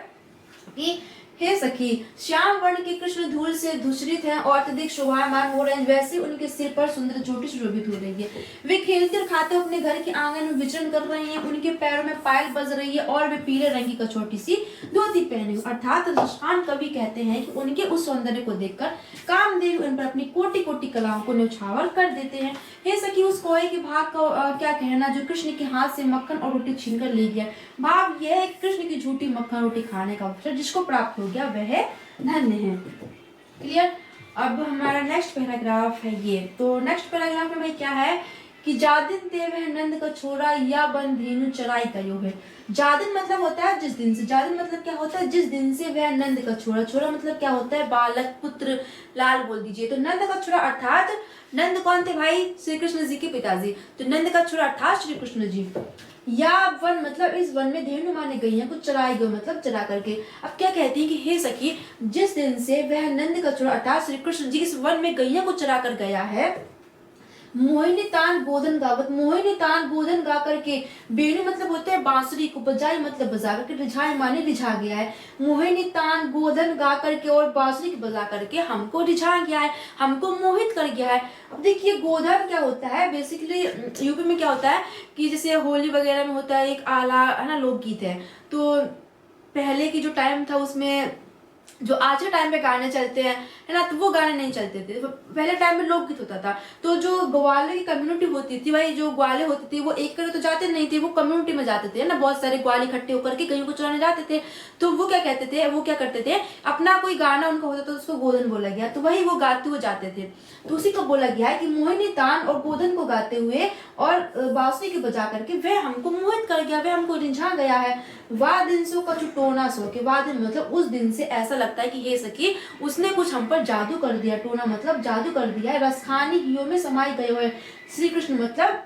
कि हे सखी श्याम वर्ण के कृष्ण धूल से धूषरित हैं और अत्यधिक शोभायमान हो रहे हैं, वैसे उनके सिर पर सुंदर चोटी सुशोभित हो रही है। वे खेलते और खाते अपने घर के आंगन में विचरण कर रहे हैं, उनके पैरों में पायल बज रही है और वे पीले रंग की छोटी सी धोती पहने हुए। अर्थात रसखान कवि कहते हैं कि उनके उस सौंदर्य को देखकर कामदेव उन पर अपनी कोटि कोटि कलाओं को न्यौछावर कर देते हैं। हे सखी उस कौवे के भाग का क्या कहना जो कृष्ण के हाथ से मक्खन और रोटी छीन कर ले गया। भाव यह है कृष्ण की झूठी मक्खन रोटी खाने का अवसर जिसको प्राप्त हो गया वह धन्य है। क्लियर। अब हमारा नेक्स्ट पैराग्राफ है ये। तो नेक्स्ट पैराग्राफ में भाई क्या है कि जादिन ते वह नंद का छोरा या बन धेनु चराई कयो है। जादिन मतलब होता है जिस दिन से, जादिन मतलब क्या होता है जिस दिन से वह नंद का छोरा, छोरा मतलब क्या होता है बालक पुत्र लाल बोल दीजिए। तो नंद का छोरा अर्थात नंद कौन थे भाई, श्री कृष्ण जी के पिताजी। तो नंद का छोरा अर्थात श्री कृष्ण जी। या वन मतलब इस वन में धेनु माने गई है, कुछ चराई गई मतलब चरा करके। अब क्या कहती है कि हे सखी जिस दिन से वह नंद का छोरा अर्थात श्री कृष्ण जी इस वन में गैया को चरा कर गया है, मोहिनी तान गोधन गावत, मोहिनी तान गोधन गा करके, बेणु मतलब होता है बांसुरी को, बजाई मतलब बजा करके, रिझाई माने रिझा गया है। मोहिनी तान गोधन गा करके और बांसुरी को बजा करके हमको रिझा गया है, हमको मोहित कर गया है। अब देखिए गोधन क्या होता है, बेसिकली यूपी में क्या होता है कि जैसे होली वगैरह में होता है एक आला है ना लोकगीत है। तो पहले की जो टाइम था उसमें जो आज के टाइम पे गाने चलते हैं है ना, तो वो गाने नहीं चलते थे। पहले टाइम में लोकगीत होता था। तो जो ग्वाले की कम्युनिटी होती थी भाई, जो ग्वाले होती थी वो एक करके तो जाते नहीं थे, वो कम्युनिटी में जाते थे ना, बहुत सारे ग्वाले इकट्ठे होकर के कहीं को चुराने जाते थे। तो वो क्या कहते थे, वो क्या करते थे, अपना कोई गाना उनका होता था उसको गोधन बोला गया, तो वही वो गाते हुए जाते थे। तो उसी को बोला गया है कि मोहिनी तान और गोधन को गाते हुए और बांसुरी के बजा करके वह हमको मोहित कर गया, वह हमको रिझा गया है। वाह दिन सो का टोना सो के, वाह दिन मतलब उस दिन से ऐसा लगता है कि हे सखी उसने कुछ हम पर जादू कर दिया, टोना मतलब जादू कर दिया है। रसखानी हियो में समाई गए हुए, श्री कृष्ण मतलब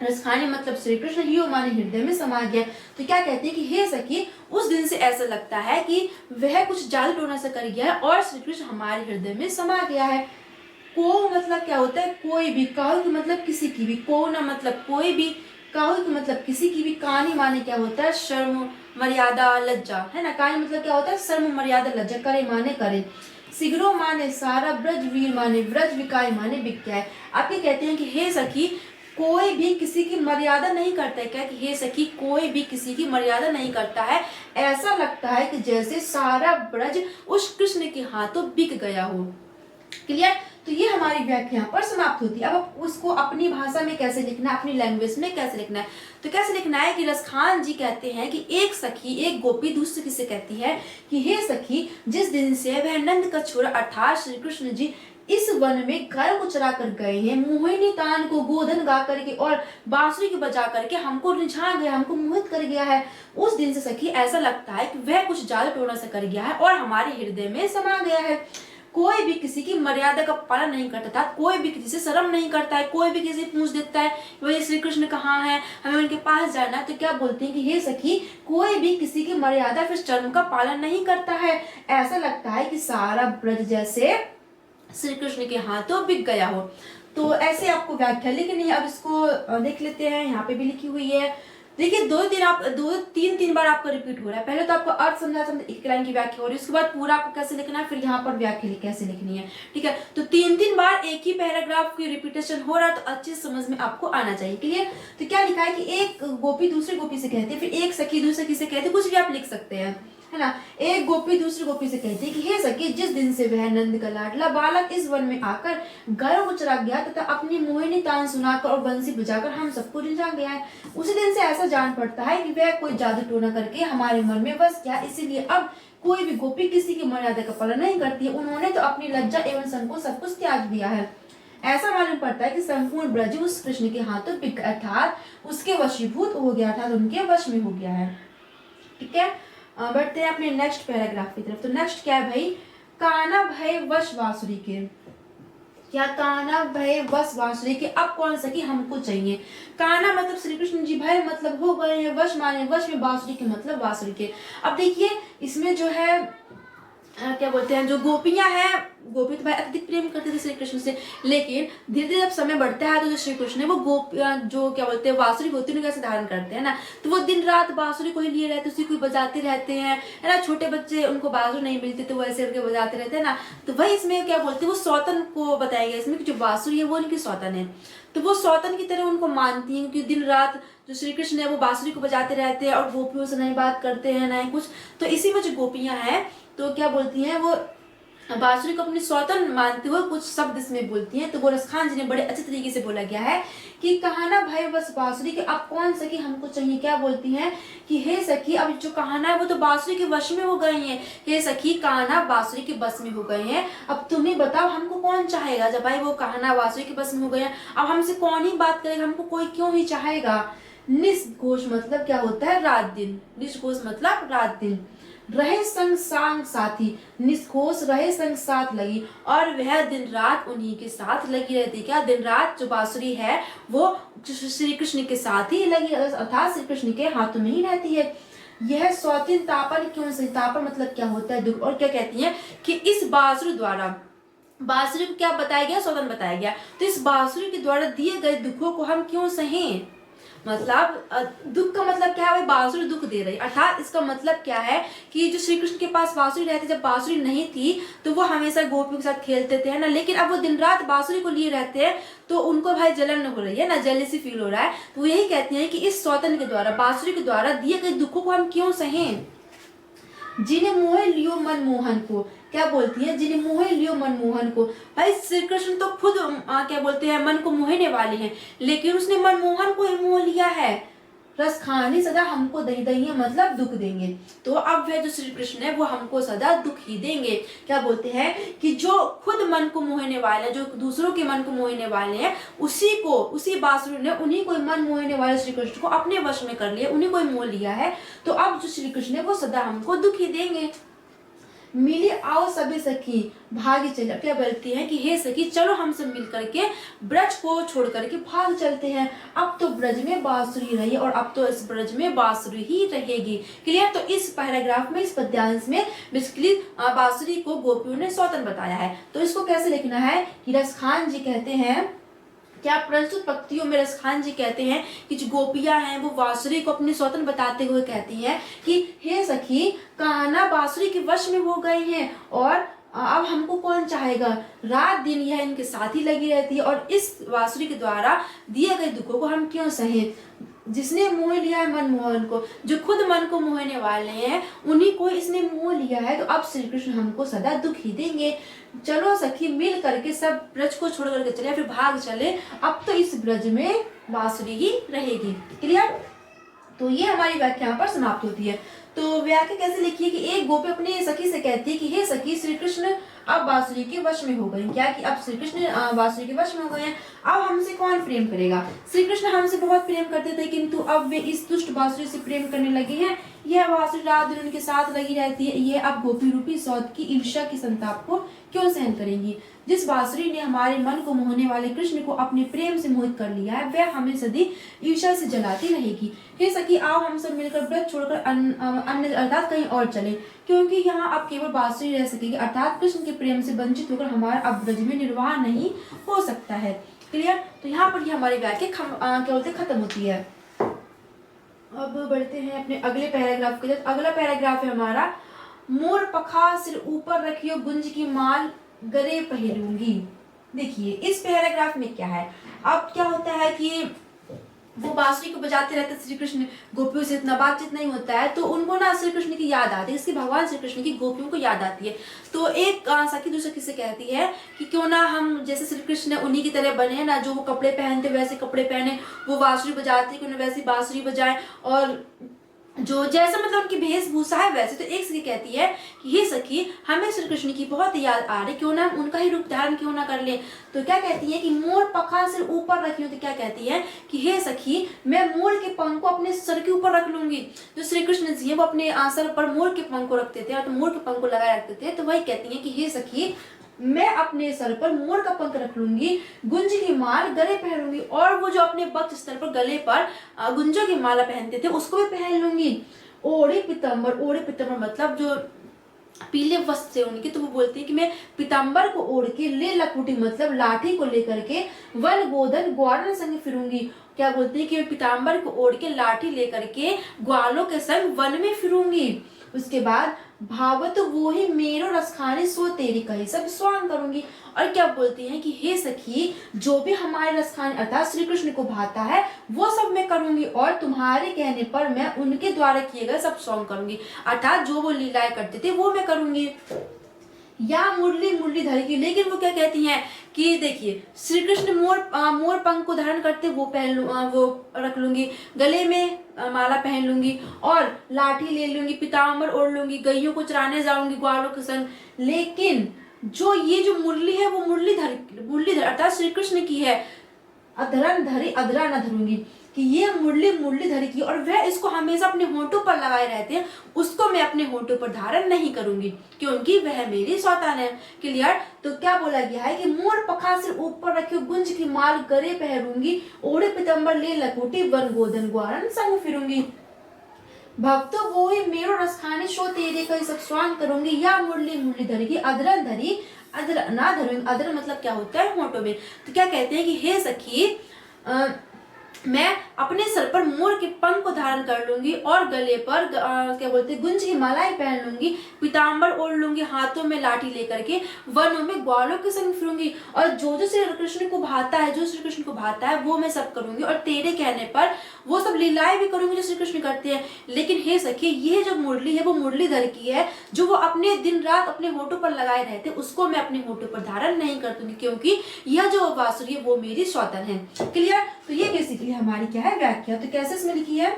रसखानी मतलब श्री कृष्ण लियो माने हृदय में समा गया। तो क्या कहते हैं कि हे सखी, उस दिन से ऐसा लगता है कि वह कुछ जादू टोना से कर गया है और श्री कृष्ण हमारे हृदय में समा गया है। को मतलब क्या होता है, कोई भी, काहू की मतलब किसी की भी, को ना मतलब कोई भी, काहू की मतलब किसी की भी, कानी माने क्या होता है, शर्म मर्यादा लज्जा, है ना। कानी मतलब क्या होता है, शर्म मर्यादा लज्जा, करे माने करे, सिगरो माने सारा, ब्रज वीर माने ब्रज, विकाय माने विज्ञाय। आपके कहते हैं कि हे सखी, कोई भी किसी की मर्यादा नहीं करता है। क्या कि हे सखी, कोई भी किसी की मर्यादा नहीं करता है, ऐसा लगता है कि जैसे सारा ब्रज उस कृष्ण के हाथों बिक गया हो। क्लियर। तो ये हमारी व्याख्या यहाँ पर समाप्त होती है। अब उसको अपनी भाषा में कैसे लिखना है, अपनी लैंग्वेज में कैसे लिखना है। तो कैसे लिखना है कि रसखान जी कहते हैं कि एक सखी, एक गोपी दूसरी से कहती है कि हे सखी, जिस दिन से वह नंद का छोरा अर्थात श्री कृष्ण जी इस वन में गायों को चरा कर गए हैं, मोहिनी तान को गोधन गा करके और बांसुरी को बजा करके हमको रिझा गया, हमको मोहित कर गया है, उस दिन से सखी ऐसा लगता है कि वह कुछ जादू टोना से कर गया है और हमारे हृदय में समा गया है। कोई भी किसी की मर्यादा का पालन नहीं करता था, कोई भी किसी से शर्म नहीं करता है, कोई भी किसी पूछ देता है वही श्री कृष्ण कहाँ है, हमें उनके पास जाना है। तो क्या बोलते हैं कि हे सखी, कोई भी किसी की मर्यादा फिर शर्म का पालन नहीं करता है, ऐसा लगता है कि सारा ब्रज जैसे श्री कृष्ण के हाथों बिक गया हो। तो ऐसे आपको व्याख्या लिखनी नहीं, अब इसको देख लेते हैं, यहाँ पे भी लिखी हुई है। देखिए दो तीन बार आपका रिपीट हो रहा है। पहले तो आपको अर्थ समझा एक लाइन की व्याख्या हो रही है, उसके बाद पूरा आपको कैसे लिखना है, फिर यहाँ पर व्याख्या कैसे लिखनी है। ठीक है, तो तीन बार एक ही पैराग्राफ की रिपीटेशन हो रहा है, तो अच्छी समझ में आपको आना चाहिए। क्लियर। तो क्या लिखा है कि एक गोपी दूसरी गोपी से कहती है, फिर एक सखी दूसरी सखी से कहती है, कुछ भी आप लिख सकते हैं, है ना। एक गोपी दूसरी गोपी से कहती है कि हे सखी, जिस दिन से वह नंद का लाडला बालक इस वन में आकर गायों को चरा गया तथा अपनी मोहिनी तान सुनाकर और बंसी बजाकर हम सबको रिझा गया है, उसी दिन से ऐसा जान पड़ता है कि वह कोई जादू टोना करके हमारे मन में बस गया। इसीलिए अब कोई भी गोपी किसी की मर्यादा का पालन नहीं करती है, उन्होंने तो अपनी लज्जा एवं संकोच सब कुछ त्याग दिया है। ऐसा मालूम पड़ता है कि संपूर्ण ब्रज उस कृष्ण के हाथों अर्थात उसके वशीभूत हो गया, अर्थात उनके वश में हो गया है। ठीक है, बढ़ते हैं अपने नेक्स्ट पैराग्राफ की तरफ। तो नेक्स्ट क्या है भाई, काना भय वश बांसुरी के। क्या काना भय वश बांसुरी के। अब कौन सा कि हमको चाहिए, काना मतलब श्री कृष्ण जी, भय मतलब हो गए हैं, वश माने वश में, बांसुरी के मतलब बांसुरी के। अब देखिए इसमें जो है क्या बोलते हैं, जो गोपियां हैं, गोपी तो भाई अत्यधिक प्रेम करते थे श्री कृष्ण से, लेकिन धीरे धीरे जब समय बढ़ता है तो जो श्री कृष्ण है वो जो क्या बोलते हैं बांसुरी होती है कैसे धारण करते हैं ना, तो वो दिन रात बांसुरी को ही लिए रहते, उसी को बजाते रहते हैं, है ना। छोटे बच्चे उनको बांसुरी नहीं मिलती तो वो ऐसे करके बजाते रहते हैं ना। तो वही इसमें क्या बोलते हैं, वो सौतन को बताया गया इसमें कि जो बांसुरी है वो उनकी सौतन है, तो वो सौतन की तरह उनको मानती हैं, क्योंकि दिन रात जो श्री कृष्ण है वो बांसुरी को बजाते रहते हैं और गोपियों से नहीं बात करते हैं नहीं कुछ। तो इसी में जो गोपियां हैं तो क्या बोलती हैं, वो बांसुरी को अपनी सौतन मानते हुए कुछ शब्द इसमें बोलती हैं। तो वो रसखान जी ने बड़े अच्छे तरीके से बोला गया है कि कहाना भय बस बांसुरी के। अब कौन सखी हमको चाहिए, क्या बोलती हैं कि हे सखी, अब जो कहाना है वो तो बांसुरी के वश में हो गए हैं, हे सखी कान्हा बांसुरी के बस में हो गए हैं। अब तुम ही बताओ हमको कौन चाहेगा, जब भाई वो कहाना बांसुरी के बस में हो गए हैं, अब हमसे कौन ही बात करेगा, हमको कोई क्यों ही चाहेगा। निष्घोष मतलब क्या होता है, रात दिन, निष्घोष मतलब रात दिन। रहे संग सांग साथी, निष्घोष रहे संग साथ लगी, और वह दिन रात उन्हीं के साथ लगी रहती। क्या दिन रात जो बांसुरी है वो श्री कृष्ण के साथ ही लगी, अर्थात श्री कृष्ण के हाथों में ही रहती है। यह सौतिन तापन क्यों सही, तापन मतलब क्या होता है, दुख। और क्या कहती है कि इस बांसुरी द्वारा, बांसुरी को क्या बताया गया, सौतन बताया गया, तो इस बांसुरी के द्वारा दिए गए दुखों को हम क्यों सहें। मतलब दुख का मतलब क्या है, बांसुरी दुख दे रही, अर्थात इसका मतलब क्या है कि जो श्री कृष्ण के पास बांसुरी रहती, जब बांसुरी नहीं थी तो वो हमेशा गोपियों के साथ खेलते थे, है ना, लेकिन अब वो दिन रात बांसुरी को लिए रहते हैं तो उनको भाई जलन हो रही है ना, जेलसी फील हो रहा है। तो यही कहते हैं कि इस सौतन के द्वारा, बांसुरी के द्वारा दिए गए दुखों को हम क्यों सहें। जिन्हें मोहे लियो मन मोहन को, क्या बोलती है, जिन्हें मोहे लियो मन मोहन को। भाई श्री कृष्ण तो खुद क्या बोलते हैं मन को मोहने वाले हैं, लेकिन उसने मनमोहन को ही मोह लिया है। रस खानी सदा हमको दही दही मतलब दुख देंगे, तो अब वह जो श्री कृष्ण है वो हमको सदा दुख ही देंगे। क्या बोलते हैं कि जो खुद मन को मोहने वाले हैं, जो दूसरों के मन को मोहने वाले हैं, उसी बांसुरी ने उन्हीं को मन मोहने वाले श्री कृष्ण को अपने वश में कर लिया, उन्हीं को मोह लिया है। तो अब जो श्री कृष्ण है वो सदा हमको दुख ही देंगे। मिली आओ सभी सखी भागी चले। अब क्या बोलती है कि हे सखी चलो हम सब मिल करके ब्रज को छोड़ करके भाग चलते हैं। अब तो ब्रज में बांसुरी रही और अब तो इस ब्रज में बांसुरी ही रहेगी। क्लियर। तो इस पैराग्राफ में, इस पद्यांश में बेसिकली बांसुरी को गोपियों ने स्वतंत्र बताया है। तो इसको कैसे लिखना है कि रसखान जी कहते हैं, क्या प्रस्तुत पंक्तियों में रसखान जी कहते हैं कि जो गोपियां हैं वो बांसुरी को अपनी स्वतंत्र बताते हुए कहती हैं कि हे सखी कान्हा बांसुरी के वश में हो गए हैं और अब हमको कौन चाहेगा। रात दिन यह इनके साथ ही लगी रहती है और इस बांसुरी के द्वारा दिए गए दुखों को हम क्यों सहें। जिसने मोह लिया है मनमोहन को, जो खुद मन को मोहने वाले हैं, उन्हीं को इसने मोह लिया है। तो अब श्री कृष्ण हमको सदा दुख ही देंगे। चलो सखी मिल करके सब ब्रज को छोड़ करके चले, फिर भाग चले। अब तो इस ब्रज में बांसुरी ही रहेगी। क्लियर। तो ये हमारी व्याख्या यहाँ पर समाप्त होती है। तो व्याख्या कैसे लिखी है कि एक गोपी अपनी सखी से कहती है कि हे सखी श्री कृष्ण अब बांसुरी के वश में हो गए। क्या कि अब श्री कृष्ण बांसुरी के वश में हो गए हैं। अब हमसे कौन प्रेम करेगा। श्री कृष्ण हमसे बहुत प्रेम करते थे किंतु अब वे इस दुष्ट बांसुरी से प्रेम करने लगे हैं। यह बांसुरी रात दिन उनके साथ लगी रहती है। ये अब गोपी रूपी सौत की ईर्ष्या के संताप को क्यों सहन करेंगी। जिस बांसुरी ने हमारे मन को मोहने वाले कृष्ण को अपने प्रेम से मोहित कर लिया है, वह हमें सदी ईर्ष्या से जलाती रहेगी। हे सखी आओ हम सब मिलकर ब्रज छोड़कर अन्य अर्थात कहीं और चले, क्योंकि यहाँ अब केवल बांसुरी रह सकेगी, अर्थात कृष्ण के प्रेम से वंचित होकर हमारा अब ब्रज में निर्वाह नहीं हो सकता है। क्लियर। तो यहाँ पर हमारी व्याख्या क्या बोलते खत्म होती है। अब बढ़ते हैं अपने अगले पैराग्राफ के लिए। अगला पैराग्राफ है हमारा, मोर पखा सिर ऊपर रखियो गुंज की माल गले पहलूंगी। देखिए इस पैराग्राफ में क्या है। अब क्या होता है कि वो बांसुरी को बजाते रहते श्री कृष्ण, गोपियों से इतना बातचीत नहीं होता है तो उनको ना श्री कृष्ण की याद आती है, इसकी भगवान श्री कृष्ण की गोपियों को याद आती है। तो एक सखी दूसरी सखी से कहती है कि क्यों ना हम जैसे श्री कृष्ण उन्हीं की तरह बने ना, जो वो कपड़े पहनते वैसे कपड़े पहने, वो बांसुरी बजाते क्यों ना वैसी बांसुरी बजाए, और जो जैसा मतलब उनकी वेशभूषा है वैसे। तो एक सखी कहती है कि हे सखी हमें श्री कृष्ण की बहुत याद आ रही, क्यों ना उनका ही रूप धारण क्यों ना कर ले। तो क्या कहती है कि मोर पखा सिर ऊपर रखी हूँ। तो क्या कहती है कि हे सखी मैं मोर के पंख को अपने सर के ऊपर रख लूंगी। जो श्री कृष्ण जी है वो अपने सर पर मोर के पंख को रखते थे और तो मोर के पंख को लगाए रखते थे। तो वही कहती है कि हे सखी मैं अपने सर पर मोर का पंख रख लूंगी, गुंज की माल गले पहनूंगी, और वो जो अपने वक्ष स्थल पर गले पर गुंजों की माला पहनते थे उसको भी पहन लूंगी। ओढ़े पितंबर, ओढ़े पितंबर मतलब जो पीले वस्त्र से उनके, तो वो बोलती है कि मैं पितंबर को ओढ़ के ले लकुटी मतलब लाठी को लेकर के वन गोदन ग्वालन संग फिरूंगी। क्या बोलती है कि मैं पिताम्बर को ओढ़ के लाठी लेकर के ग्वालों के संग वन में फिरूंगी। उसके बाद भावत वो ही मेरो रसखाने सो तेरी कही सब स्वांग करूंगी। और क्या बोलती हैं कि हे सखी जो भी हमारे रसखाने अर्थात श्री कृष्ण को भाता है वो सब मैं करूंगी, और तुम्हारे कहने पर मैं उनके द्वारा किए गए सब स्वांग करूंगी, अर्थात जो वो लीलाएं करते थे वो मैं करूंगी। या मुरली मुरली धर की। लेकिन वो क्या कहती हैं कि देखिए श्री कृष्ण मोर पंख को धारण करते वो वो रख लूंगी, गले में माला पहन लूंगी और लाठी ले लूंगी, पिताम्बर ओढ़ लूंगी, गैयों को चराने जाऊंगी ग्वालों के संग। लेकिन जो ये जो मुरली है वो मुरलीधर अर्थात श्री कृष्ण की है। अधरन धरी अधरा न धरूंगी, कि ये मुरली धरी की और वह इसको हमेशा अपने होंठों पर लगाए रहते हैं, उसको मैं अपने होंठों पर धारण नहीं करूंगी क्योंकि वह मेरी सौतान है। क्लियर। तो क्या बोला गया है कि मोर पखा सिर ऊपर रखे गुंज की माल गले पहरूंगी, ओढ़े पितंबर ले लकोटी वन गोदन ग्वालन संग फिरूंगी। भक्तो वो ही मेरो रसखाने शो तेरे कई सब स्वांग करूंगी। या मुरली धरी अधरन धरी अधर ना धरूंगी। अधर मतलब क्या होता है होंठों में। तो क्या कहते हैं कि हे सखी मैं अपने सर पर मोर के पंख को धारण कर लूंगी और गले पर क्या बोलते हैं गुंज की मालाएं पहन लूंगी, पीताम्बर ओढ़ लूंगी, हाथों में लाठी लेकर के वनों में ग्वालों के संग फिरूंगी, और जो श्री कृष्ण को भाता है, जो श्री कृष्ण को भाता है वो मैं सब करूंगी, और तेरे कहने पर वो सब लीलाएं भी करूंगी जो श्री कृष्ण करते हैं। लेकिन हे सखी ये जो मुरली है वो मुरलीधर की है, जो वो अपने दिन रात अपने होठों पर लगाए रहते, उसको मैं अपने होठों पर धारण नहीं कर दूंगी क्योंकि यह जो बांसुरी है वो मेरी सौतन है। क्लियर। तो ये बेसिकली हमारी क्या है व्याख्या। तो कैसे इसमें लिखी है,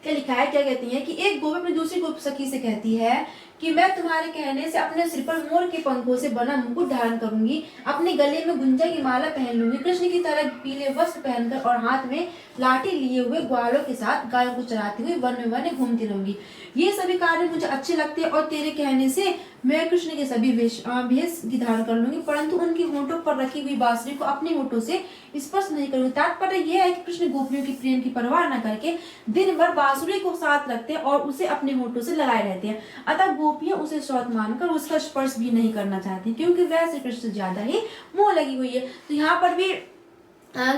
क्या लिखा है, क्या कहती है कि एक गोपी अपनी दूसरी गोपी सखी से कहती है कि मैं तुम्हारे कहने से अपने सिर पर मोर के पंखों से बना मुकुट धारण करूंगी, अपने गले में गुंजा की माला पहन लूंगी, कृष्ण की तरह पीले वस्त्र पहनकर और हाथ में लाठी लिए हुए ग्वालों के साथ गायों को चराती हुई वन में वन घूमती रहूंगी। ये सभी कार्य मुझे अच्छे लगते हैं और तेरे कहने से मैं कृष्ण के सभी वेश की धारण कर लूंगी, परंतु उनके होंठों पर रखी हुई बांसुरी को अपने होंठों से स्पर्श नहीं करूंगी। तात्पर्य यह है कि कृष्ण गोपियों की प्रेम की परवाह न करके दिन भर बांसुरी को साथ रखते हैं और उसे अपने होंठों से लगाए रहते हैं। अतः गोपियां उसे श्रोत मानकर उसका स्पर्श भी नहीं करना चाहती, क्योंकि वह श्री कृष्ण से ज्यादा ही मोह लगी हुई है। तो यहाँ पर भी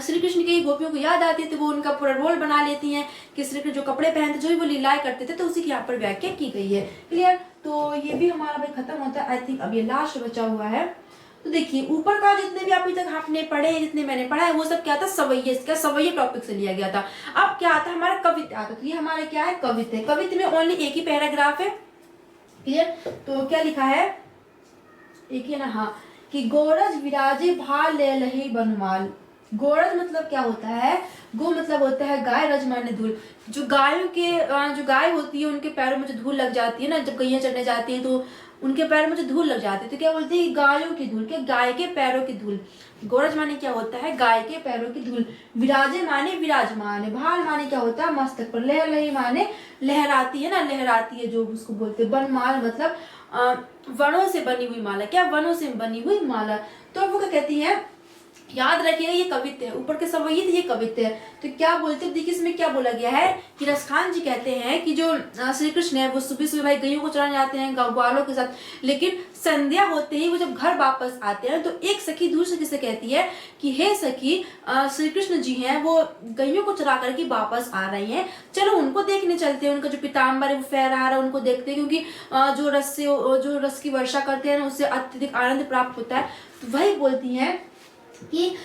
श्री कृष्ण की गोपियों को याद आती है, तो वो उनका पूरा रोल बना लेती हैं कि श्री कृष्ण जो कपड़े पहनते, जो भी वो लीलाएं करते थे, तो उसी की यहाँ पर व्याख्या की गई है। क्लियर? तो ये भी हमारा भाई खत्म होता है। आई थिंक अब ये लास्ट बचा हुआ है। तो देखिए, ऊपर का जितने भी अभी तक आपने पढ़े, जितने मैंने पढ़ा है, वो सब क्या था, सवैये, इसका सवैये टॉपिक से लिया गया था। अब क्या आता है, हमारा कवित्त आता है। तो ये हमारा क्या है, कवित्त है। कवित्त में ओनली एक ही पैराग्राफ है। क्लियर? तो क्या लिखा है, एक ही ना, हाँ, कि गोरज विराजे भाल ले लही बनमाल। गोरज मतलब क्या होता है, गो मतलब होता है गाय, रज माने धूल। जो गायों के जो गाय होती है उनके पैरों में जो धूल लग जाती है ना, जब गैया चढ़ने जाती है तो उनके पैरों में जो धूल लग जाती है, तो क्या बोलते हैं, गायों की धूल, क्या, गाय के पैरों की धूल। गोरज माने क्या होता है, गाय के पैरों की धूल। विराजे माने विराजमान है। भाल माने क्या होता है, मस्तक पर। लहर लही माने लहराती है ना, लहराती है, जो उसको बोलते हैं। बनमाल मतलब वनों से बनी हुई माला। क्या, वनों से बनी हुई माला। तो वो क्या कहती है, याद रखिएगा, ये कवित्त है। ऊपर के सवैये थे, ये कवित्त है। तो क्या बोलते हैं, देखिए इसमें क्या बोला गया है कि रसखान जी कहते हैं कि जो श्री कृष्ण है वो सुबह सुबह भाई गैयों को चराने जाते हैं ग्वालों के साथ, लेकिन संध्या होते ही वो जब घर वापस आते हैं तो एक सखी दूसरी से कहती है कि हे सखी, श्री कृष्ण जी हैं वो गैयों को चरा करके वापस आ रहे हैं, चलो उनको देखने चलते हैं। उनका जो पीताम्बर है वो फहरा रहा है, उनको देखते हैं, क्योंकि जो रस की वर्षा करते हैं उससे अत्यधिक आनंद प्राप्त होता है। तो वही बोलती है कि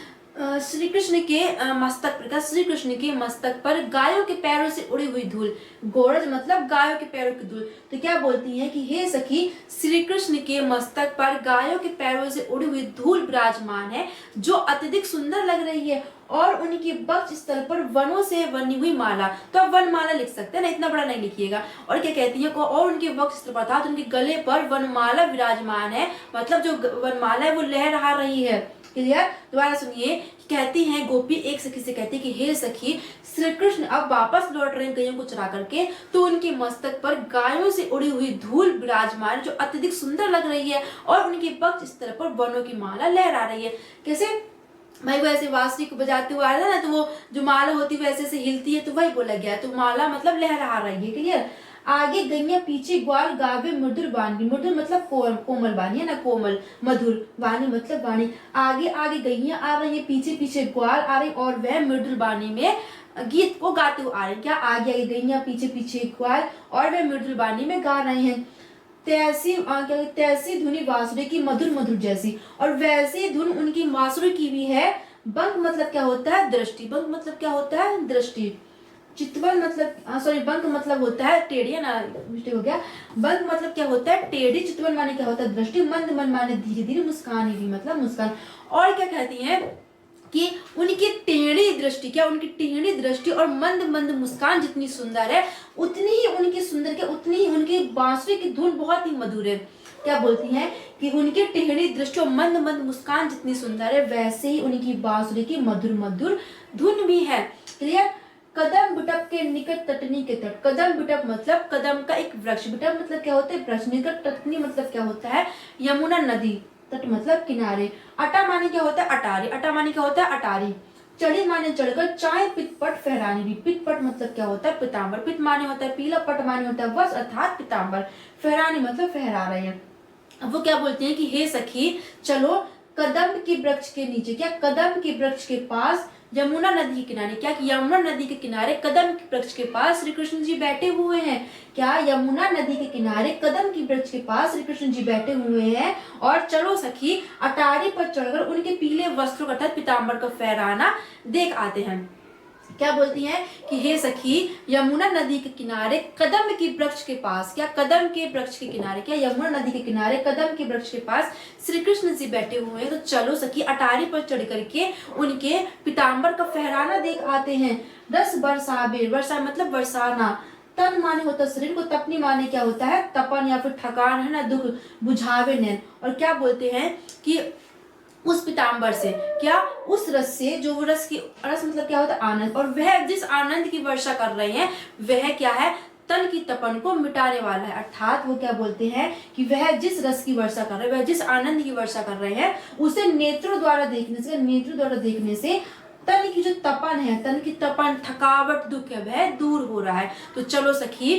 श्री कृष्ण के मस्तक पर, श्री कृष्ण के मस्तक पर गायों के पैरों से उड़ी हुई धूल। गोरज मतलब गायों के पैरों की धूल। तो क्या बोलती है कि हे सखी, श्री कृष्ण के मस्तक पर गायों के पैरों से उड़ी हुई धूल विराजमान है, जो अत्यधिक सुंदर लग रही है, और उनकी वक्ष स्थल पर वनों से बनी हुई माला। तो आप वनमाला लिख सकते हैं ना, इतना बड़ा नहीं लिखिएगा। और क्या कहती है, और उनके वक्ष स्थल पर अर्थात उनके गले पर वनमाला विराजमान है, मतलब जो वनमाला है वो लहरा रही है। क्लियर? दोबारा सुनिए, कहती हैं गोपी एक सखी से कहती है कि हे सखी, श्री कृष्ण अब वापस लौट रहे हैं गैयों को चरा करके, तो उनके मस्तक पर गायों से उड़ी हुई धूल विराजमान जो अत्यधिक सुंदर लग रही है, और उनके वक्ष स्थल पर वनों की माला लहरा रही है। कैसे भाई, वो ऐसे बांसुरी को बजाते हुए आ रहा है ना, तो वो जो माला होती है वैसे से हिलती है, तो वही बोला गया। तो माला मतलब लहरा रही है। क्लियर? आगे गैया पीछे ग्वाल गावे मधुर वाणी। मधुर मतलब कोमल वाणी है ना, कोमल, मधुर, वाणी मतलब वाणी। आगे आगे गैया आ रही है, पीछे पीछे ग्वाल आ रही, और वह मधुर वाणी में गीत को गाते हुए आ रहे हैं। क्या, आगे आगे गैया पीछे पीछे ग्वाल, और वह मधुर वाणी में गा रहे हैं। तैसी धुनी बांसुरी की मधुर मधुर जैसी, और वैसी धुन उनकी बांसुरी की भी है। बंक मतलब क्या होता है, दृष्टि। बंक मतलब क्या होता है, दृष्टि। चितवन मतलब सॉरी, बंक मतलब होता है टेढ़ी, ना मिस्टेक हो गया। बंक मतलब क्या होता है, टेढ़ी। चितवन माने क्या होता है, दृष्टि। मंद मन माने धीरे धीरे। मुस्कान भी मतलब मुस्कान। और क्या कहती हैं कि उनकी टेढ़ी दृष्टि, क्या, उनकी टेढ़ी दृष्टि और मंद मंद मुस्कान जितनी सुंदर है, उतनी ही उनकी सुंदर के उतनी ही उनकी बांसुरी की धुन बहुत ही मधुर है। क्या बोलती हैं कि उनकी टेढ़ी दृष्टि और मंद मंद मुस्कान जितनी सुंदर है, वैसे ही उनकी बांसुरी की मधुर मधुर धुन भी है। क्लियर? कदम बिटप के निकट तटनी के तट। कदम बिटप मतलब कदम का एक वृक्ष। बिटप मतलब क्या होता है, वृक्ष। निकट तटनी मतलब क्या होता है, यमुना नदी। तट मतलब किनारे। अटा माने क्या होता है, अटारी। अटा माने क्या होता है, अटारी। चढ़ी माने चढ़कर। चाय पितपट फहरानी भी। पितपट मतलब क्या होता है, पीताम्बर। पित माने होता है पीला, पट माने होता है वस्त्र अर्थात पीताम्बर। फहरानी मतलब फहरा रहे हैं। अब वो क्या बोलते हैं कि हे सखी, चलो कदम के वृक्ष के नीचे। क्या, कदम के वृक्ष के पास यमुना नदी के किनारे। क्या, यमुना नदी के किनारे कदम के वृक्ष के पास श्री कृष्ण जी बैठे हुए हैं। क्या, यमुना नदी के किनारे कदम के वृक्ष के पास श्री कृष्ण जी बैठे हुए हैं, और चलो सखी अटारी पर चढ़कर उनके पीले वस्त्रों का अर्थात पीताम्बर का फहराना देख आते हैं। क्या बोलती हैं कि हे सखी, यमुना नदी के किनारे कदम के वृक्ष के पास। क्या, कदम के वृक्ष के किनारे। क्या, यमुना नदी के किनारे कदम के वृक्ष के पास श्री कृष्ण जी बैठे हुए हैं, तो चलो सखी अटारी पर चढ़ करके उनके पीताम्बर का फहराना देख आते हैं। रस बरसाबे। वर्षा मतलब बरसाना। तन माने होता है शरीर को, तपनी माने क्या होता है तपन या फिर थकान, है ना, दुख बुझावे नैन। और क्या बोलते हैं कि उस पीताम्बर से, क्या उस रस से, जो वो रस की, रस मतलब क्या होता है आनंद, और वह जिस आनंद की वर्षा कर रहे हैं वह क्या है तन की तपन को मिटाने वाला है। अर्थात वो क्या बोलते हैं कि वह जिस रस की वर्षा कर रहे हैं, वह जिस आनंद की वर्षा कर रहे हैं, उसे नेत्रों द्वारा देखने से तन की जो तपन है, तन की तपन, थकावट, दुख है, वह दूर हो रहा है। तो चलो सखी,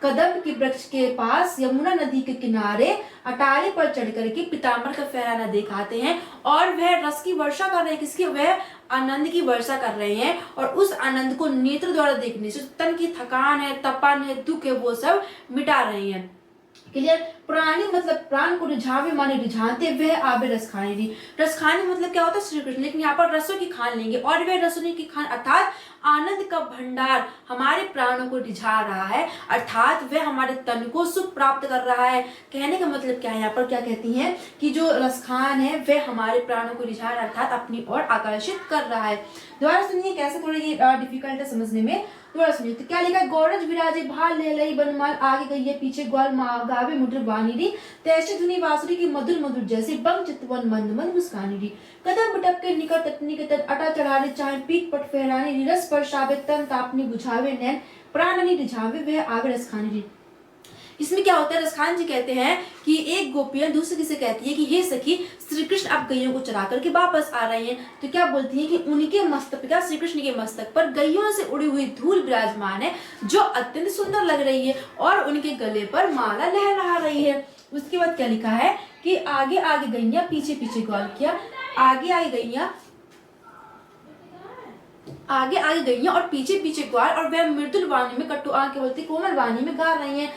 कदम के वृक्ष के पास यमुना नदी के किनारे अटारी पर चढ़ करके पीताम्बर का फहराना दिखाते हैं, और वह रस की वर्षा कर रहे हैं। किसकी? वह आनंद की वर्षा कर रहे हैं, और उस आनंद को नेत्र द्वारा देखने से तन की थकान है, तपन है, दुख है, वो सब मिटा रहे हैं। क्लियर? प्राणी मतलब प्राण को रिझावे माने रिझाते, वह आवे रस खाने दी। रस खाने मतलब क्या होता है श्री कृष्ण, लेकिन यहाँ पर रसों की खान लेंगे, और वह रसों की खान अर्थात आनंद का भंडार हमारे प्राणों को रिझा रहा है, अर्थात वह हमारे तन को सुख प्राप्त कर रहा है। कहने का मतलब क्या है, यहाँ पर क्या कहती हैं कि जो रसखान है वह हमारे प्राणों को रिझा रहा है, अर्थात अपनी ओर आकर्षित कर रहा है। दोबारा सुनिए, कैसे थोड़ी डिफिकल्ट है समझने में। दोबारा सुनिए, तो क्या लिखा है, गौरज विराजे भाल ले लई बनमाल, आगे गई है पीछे ग्वाल गावे मुद्र वाणी री, तैसे धुनी बांसुरी की मधुर मधुर जैसे बंग चितवन मंद मंद मुस्कानी री, कदम बटप के निकट तटनी के तट अटा चढ़ाने चाहे पीठ पट फहराने री, रस पर शाबे तन तापनी बुझावे नैन, प्राणनी रिझावे वह आवे रस खानी री। इसमें क्या होता है, रसखान जी कहते हैं कि एक गोपियां दूसरी से कहती है कि हे सखी, श्री कृष्ण अब गैयों को चरा करके वापस आ रहे हैं। तो क्या बोलती है कि उनके मस्तक, क्या श्री कृष्ण के मस्तक पर गैयों से उड़ी हुई धूल विराजमान है, जो अत्यंत सुंदर लग रही है, और उनके गले पर माला लहरा रही है। उसके बाद क्या लिखा है कि आगे आगे गैया पीछे पीछे ग्वाल, किया आगे आगे गैया और पीछे पीछे ग्वाल, और वह मृदुल वाणी में कटु आंखें बोलती कोमल वाणी में गा रही हैं।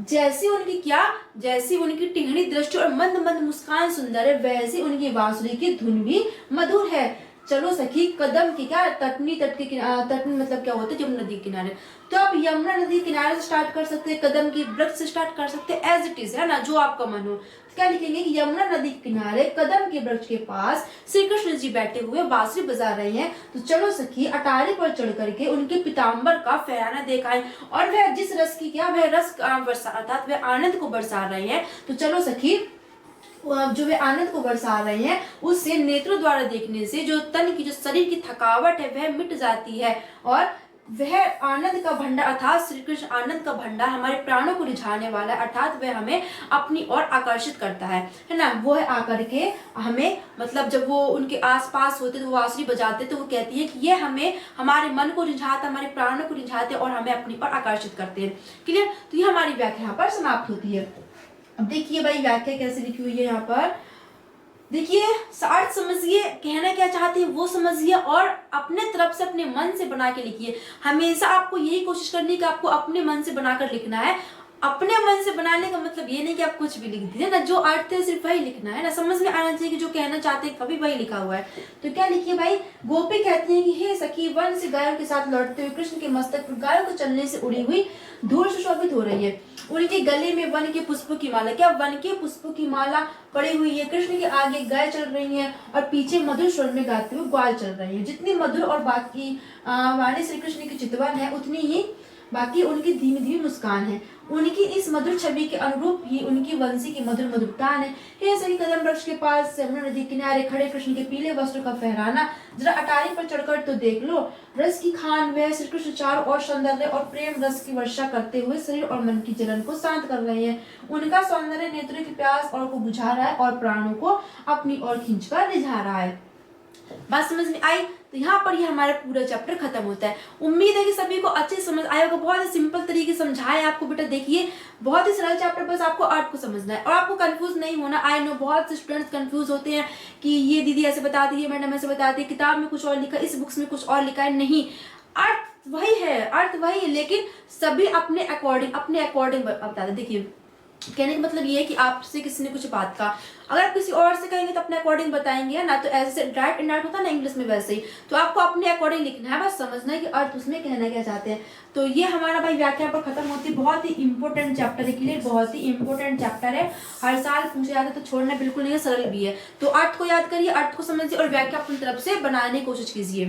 जैसी उनकी क्या, जैसी उनकी टिहनी दृष्टि और मंद मंद मुस्कान सुंदर है, वैसी उनकी बांसुरी की धुन भी मधुर है। चलो सखी, कदम की क्या तटनी, तट के किनारे, तटनी मतलब क्या होता है यमुना नदी किनारे, तो आप यमुना नदी किनारे से स्टार्ट कर सकते हैं, कदम की वृक्ष से स्टार्ट कर सकते हैं, एज इट इज, है ना, जो आपका मन हो। क्या लिखेंगे कि यमुना नदी किनारे कदम के वृक्ष के पास श्री कृष्ण जी बैठे हुए बांसुरी बजा रहे हैं। तो चलो सखी, अटारी पर चढ़ करके उनके पीताम्बर का फहराना दिखाएं, और वह जिस रस की क्या, वह रस बरसा, अर्थात वह आनंद को बरसा रहे हैं। तो चलो सखी, जो वे आनंद को बरसा रहे हैं, उससे नेत्रों द्वारा देखने से जो तन की, जो शरीर की थकावट है वह मिट जाती है, और वह आनंद का भंडार, अर्थात श्री कृष्ण आनंद का भंडार हमारे प्राणों को रिझाने वाला है, अर्थात वह हमें अपनी ओर आकर्षित करता है ना। वो है आकर के हमें, मतलब जब वो उनके आसपास होते तो वो बांसुरी बजाते, तो वो कहती है कि ये हमें, हमारे मन को रिझाता, हमारे प्राणों को रिझाते और हमें अपनी ओर आकर्षित करते हैं। क्लियर? तो ये हमारी व्याख्या यहाँ पर समाप्त होती है। अब देखिए भाई, व्याख्या कैसे लिखी हुई है यहाँ पर, देखिए अर्थ समझिए, कहना क्या चाहते हैं वो समझिए, और अपने तरफ से अपने मन से बना के लिखिए। हमेशा आपको यही कोशिश करनी है कि आपको अपने मन से बनाकर लिखना है। अपने मन से बनाने का मतलब ये नहीं कि आप कुछ भी लिख दीजिए ना, जो अर्थ है सिर्फ वही लिखना है ना, समझ में आना चाहिए कि जो कहना चाहते हैं कभी वही लिखा हुआ है। तो क्या लिखिए भाई, गोपी कहती है कि हे सखी, वन से गायों के साथ लौटते हुए कृष्ण के मस्तक पर गायों को चलने से उड़ी हुई धूल सुशोभित हो रही है। उनके गले में वन के पुष्पों की माला, क्या वन के पुष्पों की माला पड़ी हुई है। कृष्ण के आगे गाय चल रही है, और पीछे मधुर स्वर में गाते हुए ग्वाल चल रहे हैं। जितनी मधुर और बाकी वाणी श्री कृष्ण की चितवन है, उतनी ही बाकी उनकी धीमी धीमी मुस्कान है। उनकी इस मधुर छवि के अनुरूप ही उनकी वंशी की मधुर मधुर तान है। हे सखी, कदम वृक्ष के पास यमुना नदी किनारे खड़े कृष्ण के पीले वस्त्र का फहराना जरा अटारी पर चढ़कर तो देख लो। रस की खान वह श्री कृष्ण चारों ओर सौंदर्य और प्रेम रस की वर्षा करते हुए शरीर और मन की जलन को शांत कर रहे हैं। उनका सौंदर्य नेत्रों की प्यास और को बुझा रहा है, और प्राणों को अपनी ओर खींचकर रिझा रहा है। बात समझ में आई? तो यहाँ पर ये हमारा पूरा चैप्टर खत्म होता है। उम्मीद है कि सभी को अच्छे समझ आया होगा। बहुत ही सिंपल तरीके से समझाया आपको बेटा। देखिए, बहुत ही सरल चैप्टर, बस आपको अर्थ को समझना है और आपको कंफ्यूज नहीं होना। आई नो बहुत से स्टूडेंट्स कंफ्यूज होते हैं कि ये दीदी ऐसे बताती है, मैडम ऐसे बताती है, किताब में कुछ और लिखा, इस बुक्स में कुछ और लिखा है। नहीं, अर्थ वही है, अर्थ वही है, लेकिन सभी अपने अकॉर्डिंग बताते। देखिए, कहने का मतलब ये है कि आपसे किसी ने कुछ बात का, अगर आप किसी और से कहेंगे तो अपने अकॉर्डिंग बताएंगे ना, तो ऐसे डायरेक्ट इनडायरेक्ट होता है ना इंग्लिश में, वैसे ही। तो आपको अपने अकॉर्डिंग लिखना है, बस समझना है कि अर्थ उसमें कहना क्या चाहते हैं। तो ये हमारा भाई व्याख्या पर खत्म होती है। बहुत ही इंपॉर्टेंट चैप्टर है, क्लियर, बहुत ही इंपॉर्टेंट चैप्टर है। हर साल पूछे जाते हैं, तो छोड़ना बिल्कुल नहीं है, सरल भी है। तो अर्थ को याद करिए, अर्थ को समझिए और व्याख्या अपनी तरफ से बनाने की कोशिश कीजिए।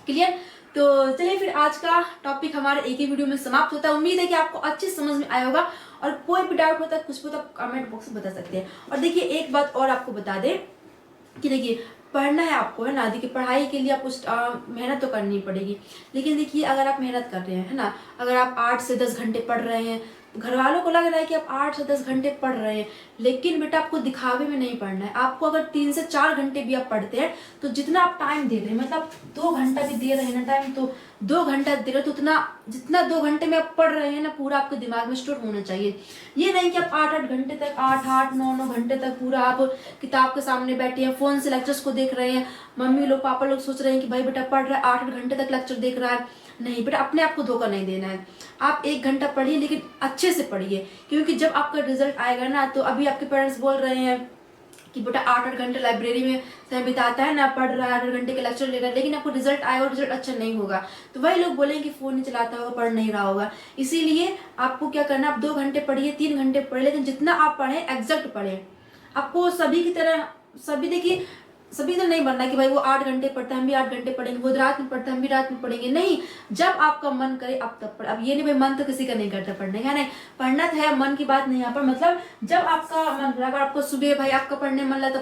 क्लियर? तो चलिए फिर आज का टॉपिक हमारे एक ही वीडियो में समाप्त होता है। उम्मीद है कि आपको अच्छे समझ में आया होगा, और कोई भी डाउट होता है कुछ भी तो आप कमेंट बॉक्स में बता सकते हैं। और देखिए एक बात और आपको बता दें कि देखिए पढ़ना है आपको, है ना। देखिए पढ़ाई के लिए आपको मेहनत तो करनी पड़ेगी, लेकिन देखिए अगर आप मेहनत कर रहे हैं, है ना, अगर आप 8 से 10 घंटे पढ़ रहे हैं, घर वालों को लग रहा है कि आप 8 से 10 घंटे पढ़ रहे हैं, लेकिन बेटा आपको दिखावे में नहीं पढ़ना है। आपको अगर 3 से 4 घंटे भी आप पढ़ते हैं तो जितना आप टाइम दे रहे हैं, मतलब 2 घंटा भी दे रहे हैं ना टाइम, तो 2 घंटा दे रहे हो तो उतना जितना 2 घंटे में आप पढ़ रहे हैं ना पूरा आपके दिमाग में स्टोर होना चाहिए। ये नहीं कि आप 8-8 घंटे तक 8-8 9-9 घंटे तक पूरा आप किताब के सामने बैठे हैं, फोन से लेक्चर्स को देख रहे हैं। मम्मी लोग पापा लोग सोच रहे हैं कि भाई बेटा पढ़ रहा है, 8-8 घंटे तक लेक्चर देख रहा है। नहीं बेटा, अपने आप को धोखा नहीं देना है। आप 1 घंटा पढ़िए, लेकिन अच्छे से पढ़िए, क्योंकि जब आपका रिजल्ट आएगा ना, तो अभी आपके पेरेंट्स बोल रहे हैं कि बेटा 8-8 घंटे लाइब्रेरी में समय बिताता है ना, पढ़ रहा है, 8-8 घंटे के लेक्चर ले रहा है, लेकिन आपको रिजल्ट आएगा और रिजल्ट अच्छा नहीं होगा, तो वही लोग बोलेंगे कि फोन नहीं चलाता होगा, पढ़ नहीं रहा होगा। इसीलिए आपको क्या करना, आप 2 घंटे पढ़िए, 3 घंटे पढ़िए, लेकिन जितना आप पढ़ें एग्जैक्ट पढ़ें। आपको सभी की तरह, सभी देखिए सभी तो नहीं बनना कि भाई वो 8 घंटे पढ़ता है हम भी 8 घंटे पढ़ेंगे, वो रात में पढ़ता है हम भी रात में पढ़ेंगे। नहीं, जब आपका मन करे आप तब पढ़। अब ये नहीं भाई मन तो किसी का नहीं करता पढ़ने का, नहीं, पढ़ना तो है, मन की बात नहीं यहाँ पर। मतलब जब आपका मन, अगर आपको सुबह भाई आपका पढ़ने मन लगा तब